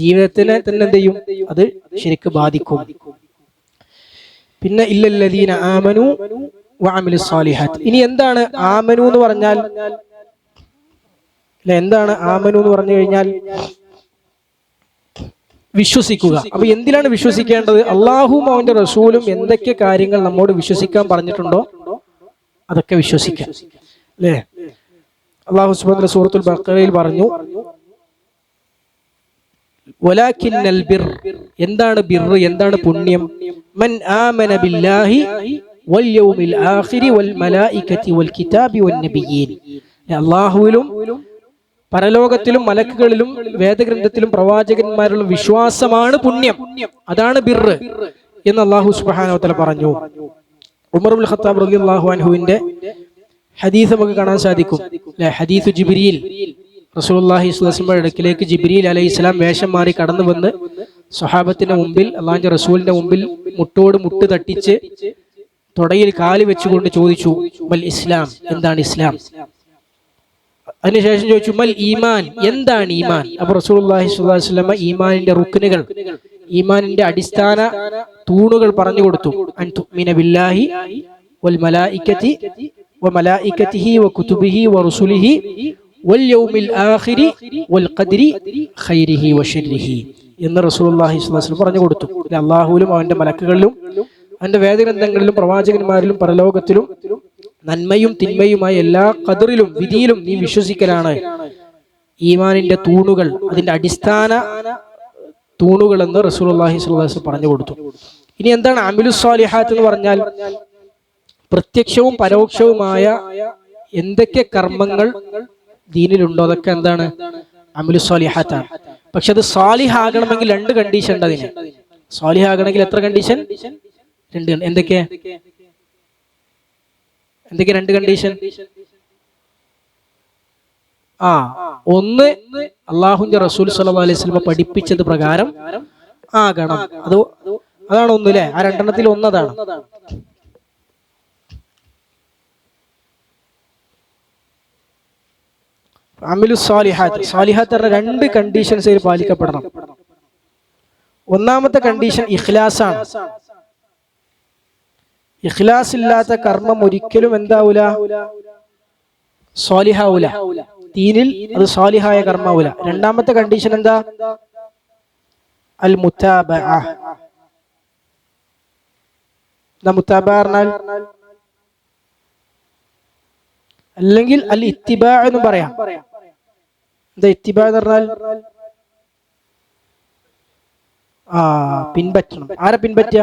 ജീവിതത്തിനെ തന്നെ എന്ത് ചെയ്യും? അത് ശരിക്കും ബാധിക്കും. പിന്നെ ഇല്ലല്ലദീന ആമനു വഅമിലുസ് സാലിഹാത്ത്. ഇനി എന്താണ് ആമനു എന്ന് പറഞ്ഞാൽ? എന്താണ് ആമനു എന്ന് പറഞ്ഞു കഴിഞ്ഞാൽ? വിശ്വസിക്കുക. അപ്പൊ എന്തിനാണ് വിശ്വസിക്കേണ്ടത്? അള്ളാഹുവും അവന്റെ റസൂലും എന്തൊക്കെ കാര്യങ്ങൾ നമ്മോട് വിശ്വസിക്കാൻ പറഞ്ഞിട്ടുണ്ടോ അതൊക്കെ വിശ്വസിക്കാം. അല്ലേ? അള്ളാഹു സുബ്ഹാനഹു വ തആല സൂറത്തുൽ ബഖറയിൽ പറഞ്ഞു, വലാകിന്നൽ ബിർ, എന്താണ് ബിർ, എന്താണ് പുണ്യം? മൻ ആമന ബില്ലാഹി വൽ യൗമിൽ ആഖിരി വൽ മലായികതി വൽ കിതാബി വൻ നബിയീൻ. അല്ലാഹുവിലും പരലോകത്തിലും മലക്കുകളിലും വേദഗ്രന്ഥത്തിലും പ്രവാചകന്മാരിലും വിശ്വാസമാണ് പുണ്യം, അതാണ് ബിർ എന്ന് അല്ലാഹു സുബ്ഹാനഹു വ തആല പറഞ്ഞു. ഉമർ ഇബ്നുൽ ഖത്താബ് റളിയല്ലാഹു അൻഹുവിന്റെ ഹദീസ് നമുക്ക് കാണാൻ സാധിക്കും. ഹദീസ് ജിബ്രീൽ റസൂലുള്ളാഹി സ്വല്ലല്ലാഹു അലൈഹി വസല്ലം അടുക്കിലേക്ക് ജിബ്രീൽ അലൈഹിസ്സലാം വേഷം മാറി കടന്നു വന്ന് സ്വഹാബത്തിന്റെ മുമ്പിൽ അള്ളാഹുവിന്റെ റസൂലിന്റെ മുമ്പിൽ മുട്ടോട് മുട്ട് തട്ടിച്ച് തുടയിൽ കാല് വെച്ചുകൊണ്ട് ചോദിച്ചു, മൽ ഇസ്ലാം, എന്താണ് ഇസ്ലാം? അതിനുശേഷം ചോദിച്ചു, മൽ ഈമാൻ, എന്താണ് ഈമാൻ? അപ്പൊ റസൂലുള്ളാഹി സ്വല്ലല്ലാഹു അലൈഹി വസല്ലം ഈമാനിന്റെ റുക്നുകൾ, ഈമാനിന്റെ അടിസ്ഥാന തൂണുകൾ പറഞ്ഞു കൊടുത്തു. അൻ തുഅ്മിന ബില്ലാഹി വൽ മലായികതി വമലായികതിഹി വകുതുബിഹി വറുസുലിഹി വൽ യൗമിൽ ആഖിരി വൽ ഖദ്രി ഖൈരിഹി വശർരിഹി എന്ന് റസൂലുള്ളാഹി സ്വല്ലല്ലാഹു അലൈഹി വസല്ലം പറഞ്ഞു കൊടുത്തു. അല്ലാഹുവിലും അവന്റെ മലക്കുകളിലും അവന്റെ വേദഗ്രന്ഥങ്ങളിലും പ്രവാചകന്മാരിലും പരലോകത്തിലും നന്മയും തിന്മയുമായ എല്ലാ ഖദറിലും വിധിയിലും നീ വിശ്വസിക്കലാണ് ഈമാനിന്റെ തൂണുകൾ, അതിന്റെ അടിസ്ഥാന തൂണുകൾ എന്ന് റസൂലുള്ളാഹി സ്വല്ലല്ലാഹു അലൈഹി വസല്ലം പറഞ്ഞു കൊടുത്തു. ഇനി എന്താണ് അമലുസ് സ്വാലിഹാത്ത് എന്ന് പറഞ്ഞാൽ? പ്രത്യക്ഷവും പരോക്ഷവുമായ എന്തൊക്കെ കർമ്മങ്ങൾ ദീനിലുണ്ടോ അതൊക്കെ എന്താണ്? അമലുസ് സ്വാലിഹാത്താണ്. പക്ഷെ അത് സ്വാലിഹാകണമെങ്കിൽ രണ്ട് കണ്ടീഷൻ ഉണ്ട്. അതിന് സ്വാലിഹാകണമെങ്കിൽ എത്ര കണ്ടീഷൻ? രണ്ട്. എന്തൊക്കെ രണ്ട് കണ്ടീഷൻ? ഒന്ന്, അള്ളാഹുവിന്റെ റസൂൽ സ്വല്ലല്ലാഹു അലൈഹി വസല്ലം പഠിപ്പിച്ചത് പ്രകാരം ആകണം. അതാണ് ഒന്ന് അല്ലേ? ആ രണ്ടെണ്ണത്തിൽ ഒന്നതാണ്. അമലു സ്വാലിഹാത്ത്, സ്വാലിഹാത്ത് പറഞ്ഞ രണ്ട് കണ്ടീഷൻസ് ഇതിൽ പാലിക്കപ്പെടണം. ഒന്നാമത്തെ കണ്ടീഷൻ ഇഖ്ലാസാണ്. ഇഖ്ലാസ് ഇല്ലാത്ത കർമ്മം ഒരിക്കലും എന്താവൂല? സ്വാലിഹാവൂല. ദീനിൽ അത് സ്വാലിഹായ കർമ്മാവൂല. രണ്ടാമത്തെ കണ്ടീഷൻ എന്താ? അൽ മുതാബഅ. മുതാബഅ പറഞ്ഞാൽ അല്ലെങ്കിൽ അൽ ഇത്തിബാ എന്ന് പറയാം. എന്താ ഇത്തിബാ എന്ന് പറഞ്ഞാൽ? പിൻപറ്റണം. ആരെ പിൻപറ്റുക?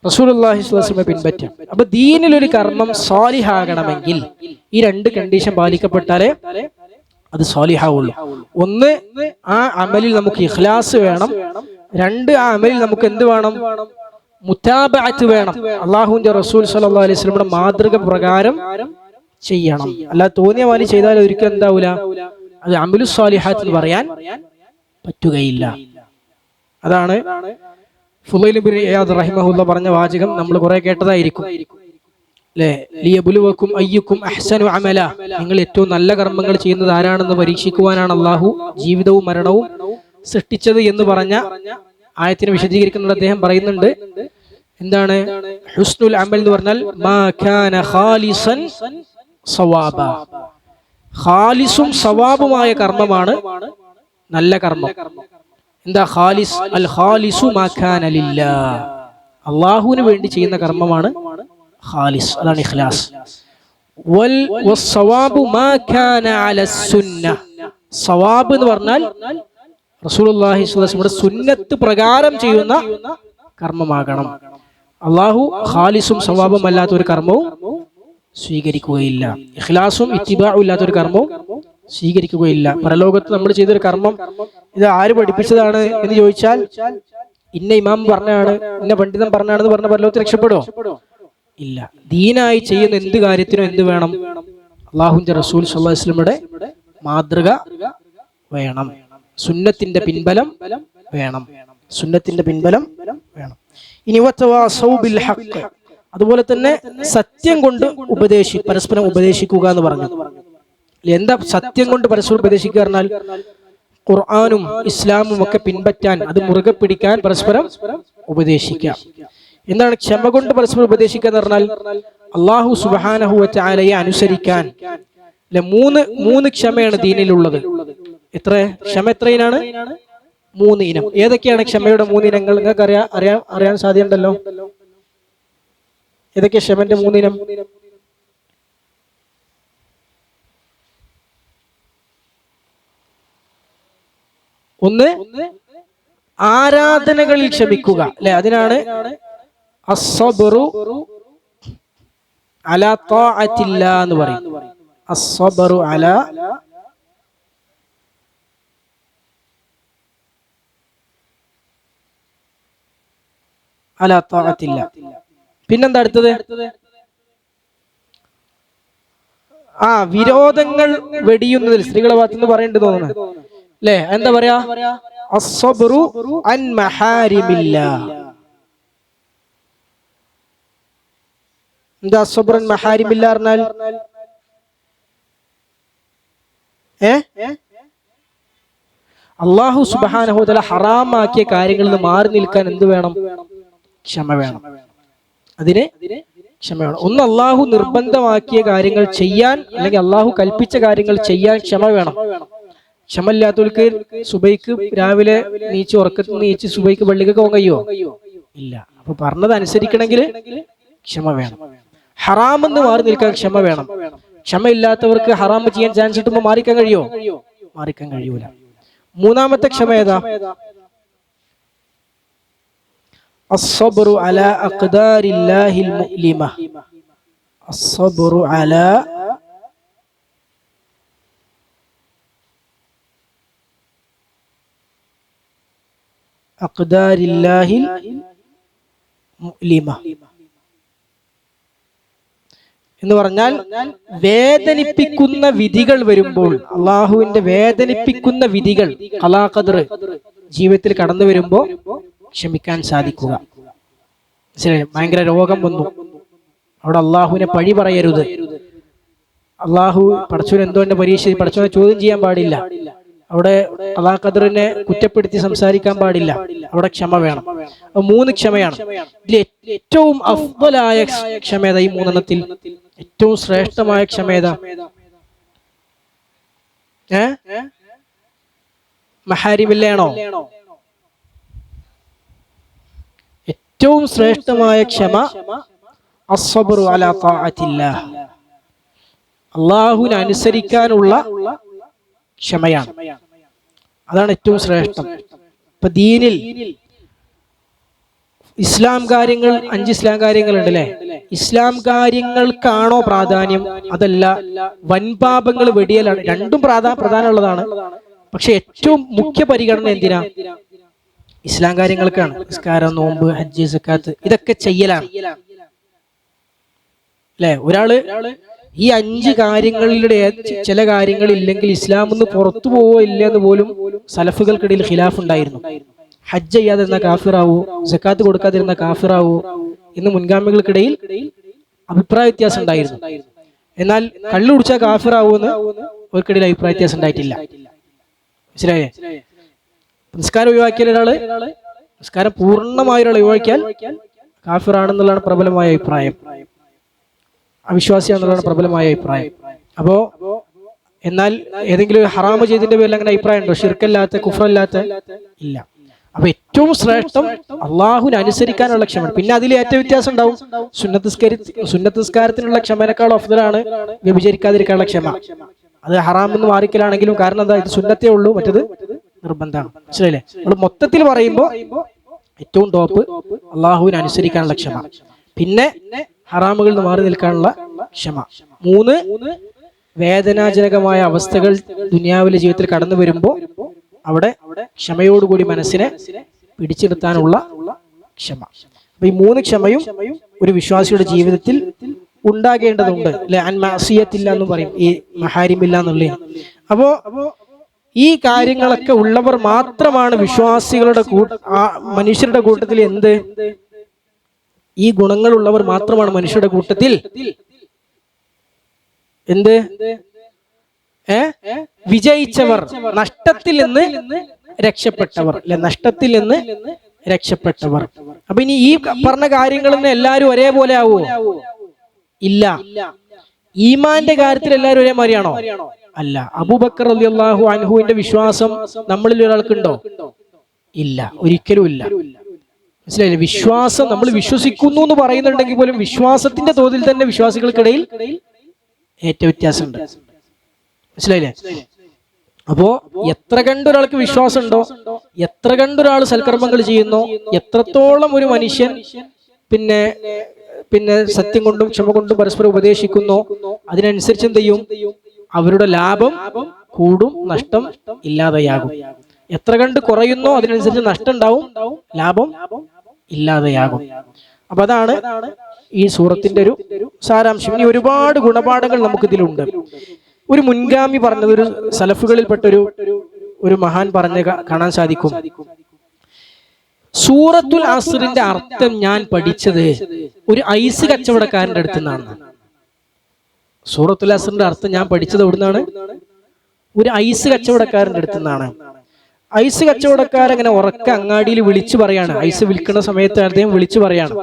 റസൂലുള്ളാഹി സ്വല്ലല്ലാഹു അലൈഹി വസല്ലം പിൻപറ്റുക. അപ്പൊ ദീനിൽ ഒരു കർമ്മം സ്വാലിഹാകണമെങ്കിൽ ഈ രണ്ട് കണ്ടീഷൻ പാലിക്കപ്പെട്ടാലേ അത് സ്വാലിഹാവുള്ളൂ. ഒന്ന്, ആ അമലിൽ നമുക്ക് ഇഖ്ലാസ് വേണം. രണ്ട്, ആ അമലിൽ നമുക്ക് എന്ത് വേണം? മുതാബഅത്ത് വേണം. അല്ലാഹുവിന്റെ റസൂൽ സ്വല്ലല്ലാഹു അലൈഹി വസല്ലമയുടെ മാതൃക പ്രകാരം ചെയ്യണം. അല്ലാതെ തോന്നിയ പോലെ ചെയ്താൽ ഒരിക്കലും എന്താവൂല? അത് അമലുസ് സ്വാലിഹാത്ത് എന്ന് പറയാൻ പറ്റുകയില്ല. അതാണ് ഫുളൈൽ ഇബ്നു ഇയാദ് റഹിമഹുല്ലാഹ് പറഞ്ഞ വാചകം നമ്മൾ കുറെ കേട്ടതായിരിക്കും അല്ലേ? ലിയബ്ലുവക്കും അയ്യുക്കും അഹ്സനു അമല. നിങ്ങൾ ഏറ്റവും നല്ല കർമ്മങ്ങൾ ചെയ്യുന്നത് ആരാണെന്ന് പരീക്ഷിക്കുവാനാണ് അല്ലാഹു ജീവിതവും മരണവും സൃഷ്ടിച്ചത് എന്ന് പറഞ്ഞ ആയത്തിനെ വിശദീകരിക്കുന്നത് അദ്ദേഹം പറയുന്നുണ്ട്. എന്താണ് ഹുസ്നുൽ അമൽ എന്ന് പറഞ്ഞാൽ? മാ കാന ഖാലിസൻ സവാബ. ഖാലിസും സവാബുമായ കർമ്മമാണ് നല്ല കർമ്മം. എന്താ ഖാലിസ്? അൽ ഖാലിസു മാ കാന ലില്ലാഹ്. അല്ലാഹുവിന് വേണ്ടി ചെയ്യുന്ന കർമ്മമാണ് ഖാലിസ്. അതാണ് ഇഖ്ലാസ്. വൽ വസ്സവാബു മാ കാന അലസ് സുന്നഹ്. സവാബ് എന്ന് പറഞ്ഞാൽ റസൂലുള്ളാഹി സ്വല്ലല്ലാഹു അലൈഹി വസല്ലം സുന്നത്ത് പ്രകാരം ചെയ്യുന്ന കർമ്മമാകണം. അല്ലാഹു ഖാലിസും സവാബും അല്ലാത്ത ഒരു കർമ്മവും സ്വീകരിക്കുകയില്ല. ഇഖ്ലാസും ഇത്തിബാഉം ഇല്ലാത്ത ഒരു കർമ്മവും സ്വീകരിക്കുകയില്ല. പരലോകത്ത് നമ്മൾ ചെയ്തൊരു കർമ്മം ഇത് ആര് പഠിപ്പിച്ചതാണ് എന്ന് ചോദിച്ചാൽ, ഇന്ന ഇമാം പറഞ്ഞാണ്, ഇന്ന പണ്ഡിതൻ പറഞ്ഞാണെന്ന് പറഞ്ഞ പരലോകത്ത് രക്ഷപ്പെടുമോ? ഇല്ല. ദീനായി ചെയ്യുന്ന എന്ത് കാര്യത്തിനും എന്ത് വേണം? അല്ലാഹുവിന്റെ റസൂൽ സ്വല്ലല്ലാഹു അലൈഹി വസല്ലമയുടെ മാതൃക വേണം. സുന്നത്തിന്റെ പിൻബലം വേണം. സുന്നത്തിന്റെ പിൻബലം വേണം. ഇനി വതവാസൗ ബിൽ ഹഖ്, അതുപോലെ തന്നെ സത്യം കൊണ്ട് പരസ്പരം ഉപദേശിക്കുക എന്ന് പറഞ്ഞു. എന്താ സത്യം കൊണ്ട് പരസ്പരം ഉപദേശിക്കുക പറഞ്ഞാൽ? ഖുർആനും ഇസ്ലാമും ഒക്കെ പിൻപറ്റാൻ, അത് മുറുകെ പിടിക്കാൻ പരസ്പരം ഉപദേശിക്കുക. എന്താണ് ക്ഷമ കൊണ്ട് പരസ്പരം ഉപദേശിക്കുക എന്ന് പറഞ്ഞാൽ? അല്ലാഹു സുബ്ഹാനഹു വ തആലയെ അനുസരിക്കാൻ. മൂന്ന് ക്ഷമയാണ് ദീനിലുള്ളത്. എത്ര ക്ഷമ? എത്ര ഇനാണ്? 3 ഇനം. ഏതൊക്കെയാണ് ക്ഷമയുടെ 3 ഇനങ്ങൾ? നിങ്ങൾക്ക് അറിയാൻ സാധ്യതയുണ്ടല്ലോ. ഏതൊക്കെയാ ക്ഷമന്റെ 3 ഇനം? ഒന്ന്, ആരാധനകളിൽ ക്ഷമിക്കുക അല്ലെ? അതിനാണ് അസ്സബ്റു അലാ ത്വാഅത്തില്ലാ എന്ന് പറയും. അസ്സബ്റു അലാ ത്വാഅത്തില്ലാ. പിന്നെന്താ അടുത്തത്? വിരോധങ്ങൾ വെടിയുന്നതിൽ സ്ത്രീകളെ ഭാഗത്തുനിന്ന് പറയേണ്ടത് തോന്നുന്നു അല്ലേ? എന്താ പറയാ? അസ്സബ്റു അൻ മഹാരിമില്ലാഹ്. എന്താ അസ്സബ്റു അൻ മഹാരിമില്ലാഹ് പറഞ്ഞാൽ? അല്ലാഹു സുബ്ഹാനഹു വ തആല ഹറാമാക്കിയ കാര്യങ്ങളിൽ നിന്ന് മാറി നിൽക്കാൻ എന്ത് വേണം? ക്ഷമ വേണം. അതിന് ക്ഷമ വേണം. ഒന്ന് അല്ലാഹു നിർബന്ധമാക്കിയ കാര്യങ്ങൾ ചെയ്യാൻ, അല്ലെങ്കിൽ അല്ലാഹു കൽപ്പിച്ച കാര്യങ്ങൾ ചെയ്യാൻ ക്ഷമ വേണം. ക്ഷമ ഇല്ലാത്തവർക്ക് സുബൈക്ക് രാവിലെ നീച്ച് ഉറക്കത്തിൽ നീച്ച് സുബൈക്ക് പള്ളിക്കൊക്കെ പോകാൻ കഴിയുമോ? ഇല്ല. അപ്പൊ പറഞ്ഞത് അനുസരിക്കണമെങ്കിൽ ക്ഷമ വേണം. ഹറാമെന്ന് മാറി നിൽക്കാൻ ക്ഷമ വേണം. ക്ഷമ ഇല്ലാത്തവർക്ക് ഹറാമ് ചെയ്യാൻ ചാൻസ് കിട്ടുമ്പോൾ മാറിക്കാൻ കഴിയുമോ? മാറിക്കാൻ കഴിയൂല. മൂന്നാമത്തെ ക്ഷമ ഏതാ? അസ്സബ്റു അലാ അഖ്ദാരില്ലാഹിൽ മുഅ്ലിമ. അസ്സബ്റു അലാ അഖ്ദാരില്ലാഹിൽ മുഅ്ലിമ എന്ന് പറഞ്ഞാൽ വേദനിപ്പിക്കുന്ന വിധികൾ വരുമ്പോൾ, അള്ളാഹുവിന്റെ വേദനിപ്പിക്കുന്ന വിധികൾ ഖലാ ഖദർ ജീവിതത്തിൽ കടന്നു വരുമ്പോൾ ക്ഷമിക്കാൻ സാധിക്കുക. ഭയങ്കര രോഗം വന്നു, അവിടെ അള്ളാഹുവിനെ പഴി പറയരുത്. അള്ളാഹു പടച്ചവൻ എന്തുകൊണ്ട് പരീക്ഷ, പടച്ചവനെ ചോദ്യം ചെയ്യാൻ പാടില്ല. അവിടെ ഖലാ ഖദറിനെ കുറ്റപ്പെടുത്തി സംസാരിക്കാൻ പാടില്ല. അവിടെ ക്ഷമ വേണം. മൂന്ന് ക്ഷമയാണ്. ഇതിൽ ഏറ്റവും അഫ്ദലായ ക്ഷമേത, ഈ മൂന്നെണ്ണത്തിൽ ഏറ്റവും ശ്രേഷ്ഠമായ ക്ഷമേത മഹാരിമില്ലാണോ? ഏറ്റവും ശ്രേഷ്ഠമായ ക്ഷമ അസ്സബ്റു അലാ ത്വാഅത്തില്ലാഹ്, അല്ലാഹുവിനെ അനുസരിക്കാനുള്ള ക്ഷമയാണ്. അതാണ് ഏറ്റവും ശ്രേഷ്ഠം. ഇപ്പൊ ദീനിൽ ഇസ്ലാം കാര്യങ്ങൾ 5 ഇസ്ലാം കാര്യങ്ങളുണ്ട് അല്ലെ? ഇസ്ലാം കാര്യങ്ങൾക്കാണോ പ്രാധാന്യം, അതല്ല വൻപാപങ്ങൾ വെടിയലാണ്? രണ്ടും പ്രധാനമുള്ളതാണ്. പക്ഷെ ഏറ്റവും മുഖ്യ പരിഗണന എന്തിനാ? ഇസ്ലാം കാര്യങ്ങൾക്കാണ്. നിസ്കാരം, നോമ്പ്, ഹജ്ജ്, സക്കാത്ത്, ഇതൊക്കെ ചെയ്യലാണ് അല്ലെ? ഒരാള് ഈ 5 കാര്യങ്ങളിലൂടെ ചില കാര്യങ്ങൾ ഇല്ലെങ്കിൽ ഇസ്ലാമിന്ന് പുറത്തു പോവോ ഇല്ല എന്ന് പോലും സലഫുകൾക്കിടയിൽ ഖിലാഫ് ഉണ്ടായിരുന്നു. ഹജ്ജ് ചെയ്യാതിരുന്ന കാഫിറാവോ, സക്കാത്ത് കൊടുക്കാതിരുന്ന കാഫിറാവോ എന്ന് മുൻഗാമികൾക്കിടയിൽ അഭിപ്രായ വ്യത്യാസം ഉണ്ടായിരുന്നു. എന്നാൽ കള്ളു കുടിച്ചാൽ കാഫിറാവോ എന്ന് അവർക്കിടയിൽ അഭിപ്രായ വ്യത്യാസം ഉണ്ടായിട്ടില്ല. മനസ്സിലായേ? നിസ്കാരം ഒഴിവാക്കിയാൽ ഒരാള്, നിസ്കാരം പൂർണ്ണമായ ഒരാൾ ഒഴിവാക്കിയാൽ കാഫിറാണെന്നുള്ളതാണ് പ്രബലമായ അഭിപ്രായം, അവിശ്വാസിയാണെന്നുള്ളതാണ് പ്രബലമായ അഭിപ്രായം. അപ്പോ എന്നാൽ ഏതെങ്കിലും ഹറാമ് ചെയ്തതിന്റെ പേരിൽ അങ്ങനെ അഭിപ്രായം ഉണ്ടോ? ഷിർക്കല്ലാത്ത, കുഫ്രല്ലാത്ത? ഇല്ല. അപ്പൊ ഏറ്റവും ശ്രേഷ്ഠം അള്ളാഹുവിനെ അനുസരിക്കാനുള്ള ക്ഷമ. പിന്നെ അതിൽ ഏറ്റവും വ്യത്യാസം ഉണ്ടാവും. സുന്നത്ത് നിസ്കാരത്തിനുള്ള ക്ഷമനേക്കാൾ അഫ്ദലാണ് വ്യഭിചരിക്കാതിരിക്കാനുള്ള ക്ഷമ. അത് ഹറാമെന്ന് മാറിക്കലാണെങ്കിലും, കാരണം എന്താ? ഇത് സുന്നത്തേ ഉള്ളൂ, മറ്റത് നിർബന്ധമാണ്. മനസ്സിലായില്ലേ? നമ്മൾ മൊത്തത്തിൽ പറയുമ്പോൾ ഏറ്റവും ടോപ്പ് അള്ളാഹുവിനെ അനുസരിക്കാനുള്ള ക്ഷമ, പിന്നെ ഹറാമുകളിൽ നിന്ന് മാറി നിൽക്കാനുള്ള ക്ഷമ. 3 വേദനാജനകമായ അവസ്ഥകൾ ദുനിയാവിലെ ജീവിതത്തിൽ കടന്നു വരുമ്പോൾ അവിടെ ക്ഷമയോടുകൂടി മനസ്സിനെ പിടിച്ചെടുത്താനുള്ള ക്ഷമ. അപ്പൊ ഈ 3 ക്ഷമയും ഒരു വിശ്വാസിയുടെ ജീവിതത്തിൽ ഉണ്ടാകേണ്ടതുണ്ട് അല്ലെ? അൻ മഅസിയത്തില്ല എന്ന് പറയും, ഈ മഹാരിമില്ല എന്നുള്ളത്. അപ്പോ ഈ കാര്യങ്ങളൊക്കെ ഉള്ളവർ മാത്രമാണ് വിശ്വാസികളുടെ മനുഷ്യരുടെ കൂട്ടത്തിൽ എന്ത്, ഈ ഗുണങ്ങളുള്ളവർ മാത്രമാണ് മനുഷ്യരുടെ കൂട്ടത്തിൽ എന്ത്, വിജയിച്ചവർ, നഷ്ടത്തിൽ നിന്ന് രക്ഷപ്പെട്ടവർ അല്ലെ? നഷ്ടത്തിൽ നിന്ന് രക്ഷപ്പെട്ടവർ. അപ്പൊ ഇനി ഈ പറഞ്ഞ കാര്യങ്ങളിൽ നിന്ന് എല്ലാവരും ഒരേപോലെ ആവോ? ഇല്ല. ഈമാന്റെ കാര്യത്തിൽ എല്ലാവരും ഒരേ മാതിരിയാണോ? അല്ല. അബൂബക്കർ റളിയല്ലാഹു അൻഹുവിന്റെ വിശ്വാസം നമ്മളിൽ ഒരാൾക്കുണ്ടോ? ഇല്ല, ഒരിക്കലും ഇല്ല. മനസ്സിലായില്ലേ? വിശ്വാസം, നമ്മൾ വിശ്വസിക്കുന്നു എന്ന് പറയുന്നുണ്ടെങ്കിൽ പോലും വിശ്വാസത്തിന്റെ തോതിൽ തന്നെ വിശ്വാസികൾക്കിടയിൽ ഏറ്റവും വ്യത്യാസമുണ്ട്. മനസ്സിലായില്ലേ? അപ്പോ എത്ര കണ്ടൊരാൾക്ക് വിശ്വാസം ഉണ്ടോ, എത്ര കണ്ടൊരാൾ സൽക്കർമ്മങ്ങൾ ചെയ്യുന്നോ, എത്രത്തോളം ഒരു മനുഷ്യൻ പിന്നെ സത്യം കൊണ്ടും ക്ഷമ കൊണ്ടും പരസ്പരം ഉപദേശിക്കുന്നോ, അതിനനുസരിച്ച് എന്ത് ചെയ്യും? അവരുടെ ലാഭം കൂടും, നഷ്ടം ഇല്ലാതെയാകും. എത്ര കണ്ട് കുറയുന്നോ അതിനനുസരിച്ച് നഷ്ടം ഉണ്ടാവും, ലാഭം ഇല്ലാതെയാകും. അപ്പൊ അതാണ് ഈ സൂറത്തിന്റെ ഒരു സാരാംശം. ഇനി ഒരുപാട് ഗുണപാഠങ്ങൾ നമുക്കിതിലുണ്ട്. ഒരു മുൻഗാമി പറഞ്ഞത്, ഒരു സലഫുകളിൽപ്പെട്ടൊരു മഹാൻ പറഞ്ഞ് കാണാൻ സാധിക്കും. സൂറത്തുൽ അസ്റിന്റെ അർത്ഥം ഞാൻ പഠിച്ചത് ഒരു ഐസ് കച്ചവടക്കാരന്റെ അടുത്ത് നിന്നാണ്. സൂറത്തുൽ അസ്റിന്റെ അർത്ഥം ഞാൻ പഠിച്ചത് എവിടുന്നാണ്? ഒരു ഐസ് കച്ചവടക്കാരന്റെ അടുത്ത് നിന്നാണ്. ഐസ് കച്ചവടക്കാരങ്ങനെ ഉറക്ക അങ്ങാടിയിൽ വിളിച്ചു പറയാണ്. ഐസ് വിൽക്കുന്ന സമയത്ത് അദ്ദേഹം വിളിച്ചു പറയാണ്,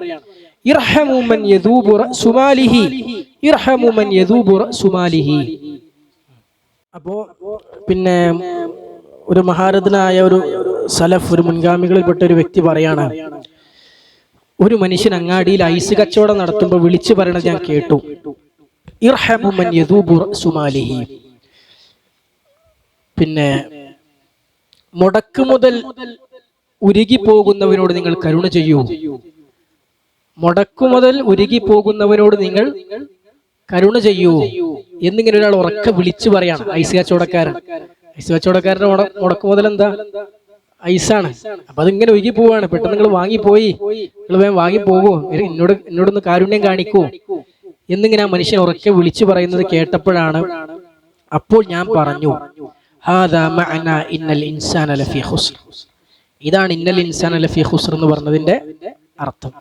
ഇർഹമു മൻ യദൂബു റഅസുമാലിഹി, ഇർഹമു മൻ യദൂബു റഅസുമാലിഹി. അപ്പോ പിന്നെ ഒരു മഹാരഥനായ ഒരു സലഫ്, ഒരു മുൻഗാമികളിൽപ്പെട്ട ഒരു വ്യക്തി പറയാണ്, ഒരു മനുഷ്യൻ അങ്ങാടിയിൽ ഐസ് കച്ചവടം നടത്തുമ്പോൾ വിളിച്ചു പറയണത് ഞാൻ കേട്ടു, ഇർഹമു മൻ യദൂബു റഅസുമാലിഹി. പിന്നെ മുടക്ക് മുതൽ ഉരുകി പോകുന്നവനോട് നിങ്ങൾ കരുണ ചെയ്യൂ. മുടക്കുമുതൽ ഉരുകി പോകുന്നവനോട് നിങ്ങൾ കരുണ ചെയ്യൂ എന്നിങ്ങനെ ഒരാൾ ഉറക്കെ വിളിച്ചു പറയാണ്. ഐസ് കച്ചവടക്കാരൻ. ഐസ് കച്ചവടക്കാരന്റെ മുടക്ക് മുതൽ എന്താ? ഐസാണ്. അപ്പൊ അതിങ്ങനെ ഒഴുകി പോവാണ്. പെട്ടെന്ന് നിങ്ങൾ വാങ്ങിപ്പോയി, നിങ്ങൾ വേഗം വാങ്ങിപ്പോകൂ, എന്നോടൊന്ന് കാരുണ്യം കാണിക്കൂ എന്നിങ്ങനെ ആ മനുഷ്യൻ ഉറക്കെ വിളിച്ചു പറയുന്നത് കേട്ടപ്പോഴാണ്, അപ്പോൾ ഞാൻ പറഞ്ഞു, ഇതാണ് ഇന്നൽ ഇൻസാന ലഫീ ഖുസ്ർ എന്ന് പറഞ്ഞതിന്റെ അർത്ഥം.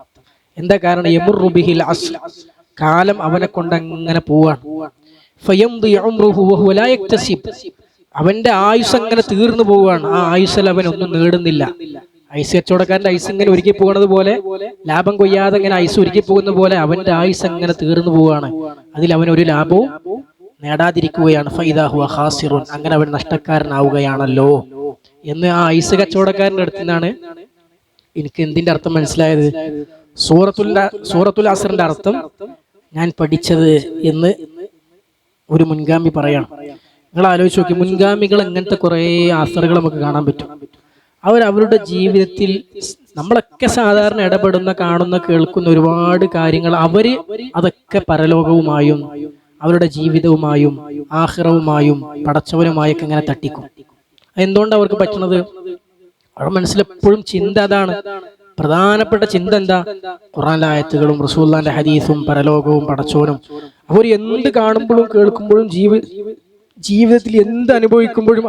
എന്താ കാരണം? യമുറു ബിഹിൽ അസ്ർ, കാലം അവനെ കൊണ്ട് അങ്ങനെ പോവാണ്. ഫയംദി ഉംറുഹു വഹുവ ലാ യക്തസിബ്, അവന്റെ ആയുസ് അങ്ങനെ തീർന്നു പോവുകയാണ്. ആ ആയുസ്സിൽ അവൻ ഒന്നും നേടുന്നില്ല. ഐസ് കച്ചവടക്കാരന്റെ ഐസ് ഇങ്ങനെ ഒരുക്കി പോകുന്നത് പോലെ, ലാഭം കൊയ്യാതെ ഇങ്ങനെ ഐസ് ഒരുക്കി പോകുന്ന പോലെ അവന്റെ ആയുസ് അങ്ങനെ തീർന്നു പോവുകയാണ്. അതിൽ അവൻ ഒരു ലാഭവും നേടാതിരിക്കുകയാണ്. ഫൈദാ ഹുവ ഖാസിറുൻ, അങ്ങനെ അവൻ നഷ്ടക്കാരനാവുകയാണല്ലോ എന്ന് ആ ഐസ് കച്ചവടക്കാരന്റെ അടുത്ത് നിന്നാണ് എനിക്ക് എന്തിന്റെ അർത്ഥം മനസ്സിലായത്. സൂറത്തുൽ അസ്റിന്റെ അർത്ഥം ഞാൻ പഠിച്ചത് എന്ന് ഒരു മുൻഗാമി പറയാണ്. നിങ്ങൾ ആലോചിച്ച് നോക്കി, മുൻഗാമികൾ അങ്ങനത്തെ കുറെ ആസറുകൾ നമുക്ക് കാണാൻ പറ്റും. അവരുടെ ജീവിതത്തിൽ നമ്മളൊക്കെ സാധാരണ ഇടപെടുന്ന, കാണുന്ന, കേൾക്കുന്ന ഒരുപാട് കാര്യങ്ങൾ അതൊക്കെ പരലോകവുമായും അവരുടെ ജീവിതവുമായും ആഖിറവുമായും പടച്ചവനുമായൊക്കെ ഇങ്ങനെ തട്ടിക്കും. എന്തുകൊണ്ട് അവർക്ക് പറ്റുന്നത്? അവരുടെ മനസ്സിലെപ്പോഴും ചിന്ത അതാണ്. പ്രധാനപ്പെട്ട ചിന്ത എന്താ? ഖുർആനിലെ ആയത്തുകളും റസൂലുള്ളാഹിന്റെ ഹദീസും പരലോകവും പടച്ചവനും. അവർ എന്ത് കാണുമ്പോഴും കേൾക്കുമ്പോഴും ജീവിതത്തിൽ എന്ത് അനുഭവിക്കുമ്പോഴും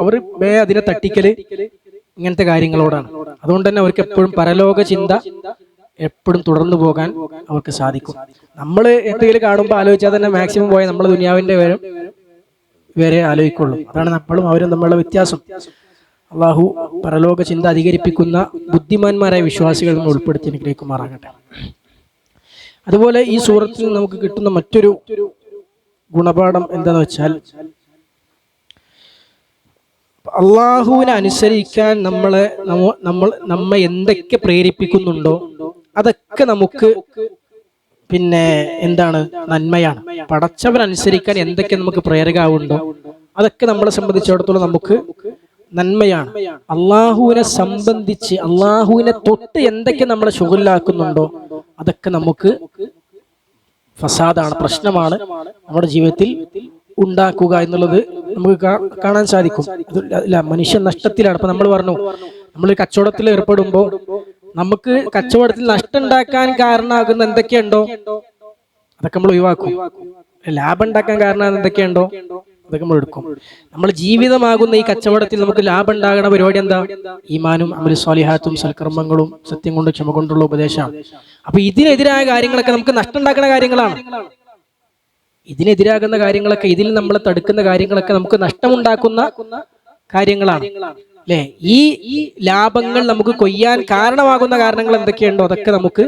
അവർ അതിനെ തട്ടിക്കല് ഇങ്ങനത്തെ കാര്യങ്ങളോടാണ്. അതുകൊണ്ട് തന്നെ അവർക്ക് എപ്പോഴും പരലോക ചിന്ത എപ്പോഴും തുടർന്നു പോകാൻ അവർക്ക് സാധിക്കും. നമ്മൾ എന്തെങ്കിലും കാണുമ്പോൾ ആലോചിച്ചാൽ തന്നെ മാക്സിമം പോയാൽ നമ്മൾ ദുനിയാവിന്റെ വരെ ആലോചിക്കുള്ളൂ. അതാണ് നമ്മളും അവരും തമ്മിലുള്ള വ്യത്യാസം. അള്ളാഹു പരലോക ചിന്ത അധികരിപ്പിക്കുന്ന ബുദ്ധിമാന്മാരായ വിശ്വാസികളിൽ നിന്ന് ഉൾപ്പെടുത്തി അനുഗ്രഹിക്കുമാറാകട്ടെ. അതുപോലെ ഈ സൂറത്തിൽ നമുക്ക് കിട്ടുന്ന മറ്റൊരു ഗുണപാഠം എന്താന്ന് വെച്ചാൽ, അള്ളാഹുവിനെ അനുസരിക്കാൻ നമ്മെ എന്തൊക്കെ പ്രേരിപ്പിക്കുന്നുണ്ടോ അതൊക്കെ നമുക്ക് പിന്നെ എന്താണ്? നന്മയാണ്. പടച്ചവനനുസരിക്കാൻ എന്തൊക്കെ നമുക്ക് പ്രേരകമുണ്ടോ അതൊക്കെ നമ്മളെ സംബന്ധിച്ചിടത്തോളം നമുക്ക് നന്മയാണ്. അള്ളാഹുവിനെ സംബന്ധിച്ച്, അള്ളാഹുവിനെ തൊട്ട് എന്തൊക്കെ നമ്മളെ ശുഗലാക്കുന്നുണ്ടോ അതൊക്കെ നമുക്ക് ഫസാദാണ്, പ്രശ്നമാണ് നമ്മുടെ ജീവിതത്തിൽ ഉണ്ടാക്കുക എന്നുള്ളത് നമുക്ക് കാണാൻ സാധിക്കും. അല്ല, മനുഷ്യൻ നഷ്ടത്തിലാണ്. അപ്പൊ നമ്മൾ പറഞ്ഞു, നമ്മൾ കച്ചവടത്തിൽ ഏർപ്പെടുമ്പോൾ നമുക്ക് കച്ചവടത്തിൽ നഷ്ടം ഉണ്ടാക്കാൻ കാരണമാകുന്ന എന്തൊക്കെയുണ്ടോ അതൊക്കെ നമ്മൾ ഒഴിവാക്കും. ലാഭം ഉണ്ടാക്കാൻ കാരണമാകുന്ന എന്തൊക്കെയുണ്ടോ അതൊക്കെ നമ്മൾ എടുക്കും. നമ്മൾ ജീവിതമാകുന്ന ഈ കച്ചവടത്തിൽ നമുക്ക് ലാഭം ഉണ്ടാകുന്ന പരിപാടി എന്താ? ഈമാനും അമലു സ്വാലിഹാത്തും സൽക്കർമ്മങ്ങളും സത്യം കൊണ്ട് ക്ഷമ കൊണ്ടുള്ള ഉപദേശമാണ്. അപ്പൊ ഇതിനെതിരായ കാര്യങ്ങളൊക്കെ നമുക്ക് നഷ്ടം ഉണ്ടാക്കുന്ന കാര്യങ്ങളാണ്. ഇതിനെതിരാകുന്ന കാര്യങ്ങളൊക്കെ, ഇതിൽ നമ്മളെ തടുക്കുന്ന കാര്യങ്ങളൊക്കെ നമുക്ക് നഷ്ടമുണ്ടാക്കുന്ന കാര്യങ്ങളാണ്, അല്ലെ? ഈ ലാഭങ്ങൾ നമുക്ക് കൊയ്യാൻ കാരണമാകുന്ന കാരണങ്ങൾ എന്തൊക്കെയുണ്ടോ അതൊക്കെ നമുക്ക്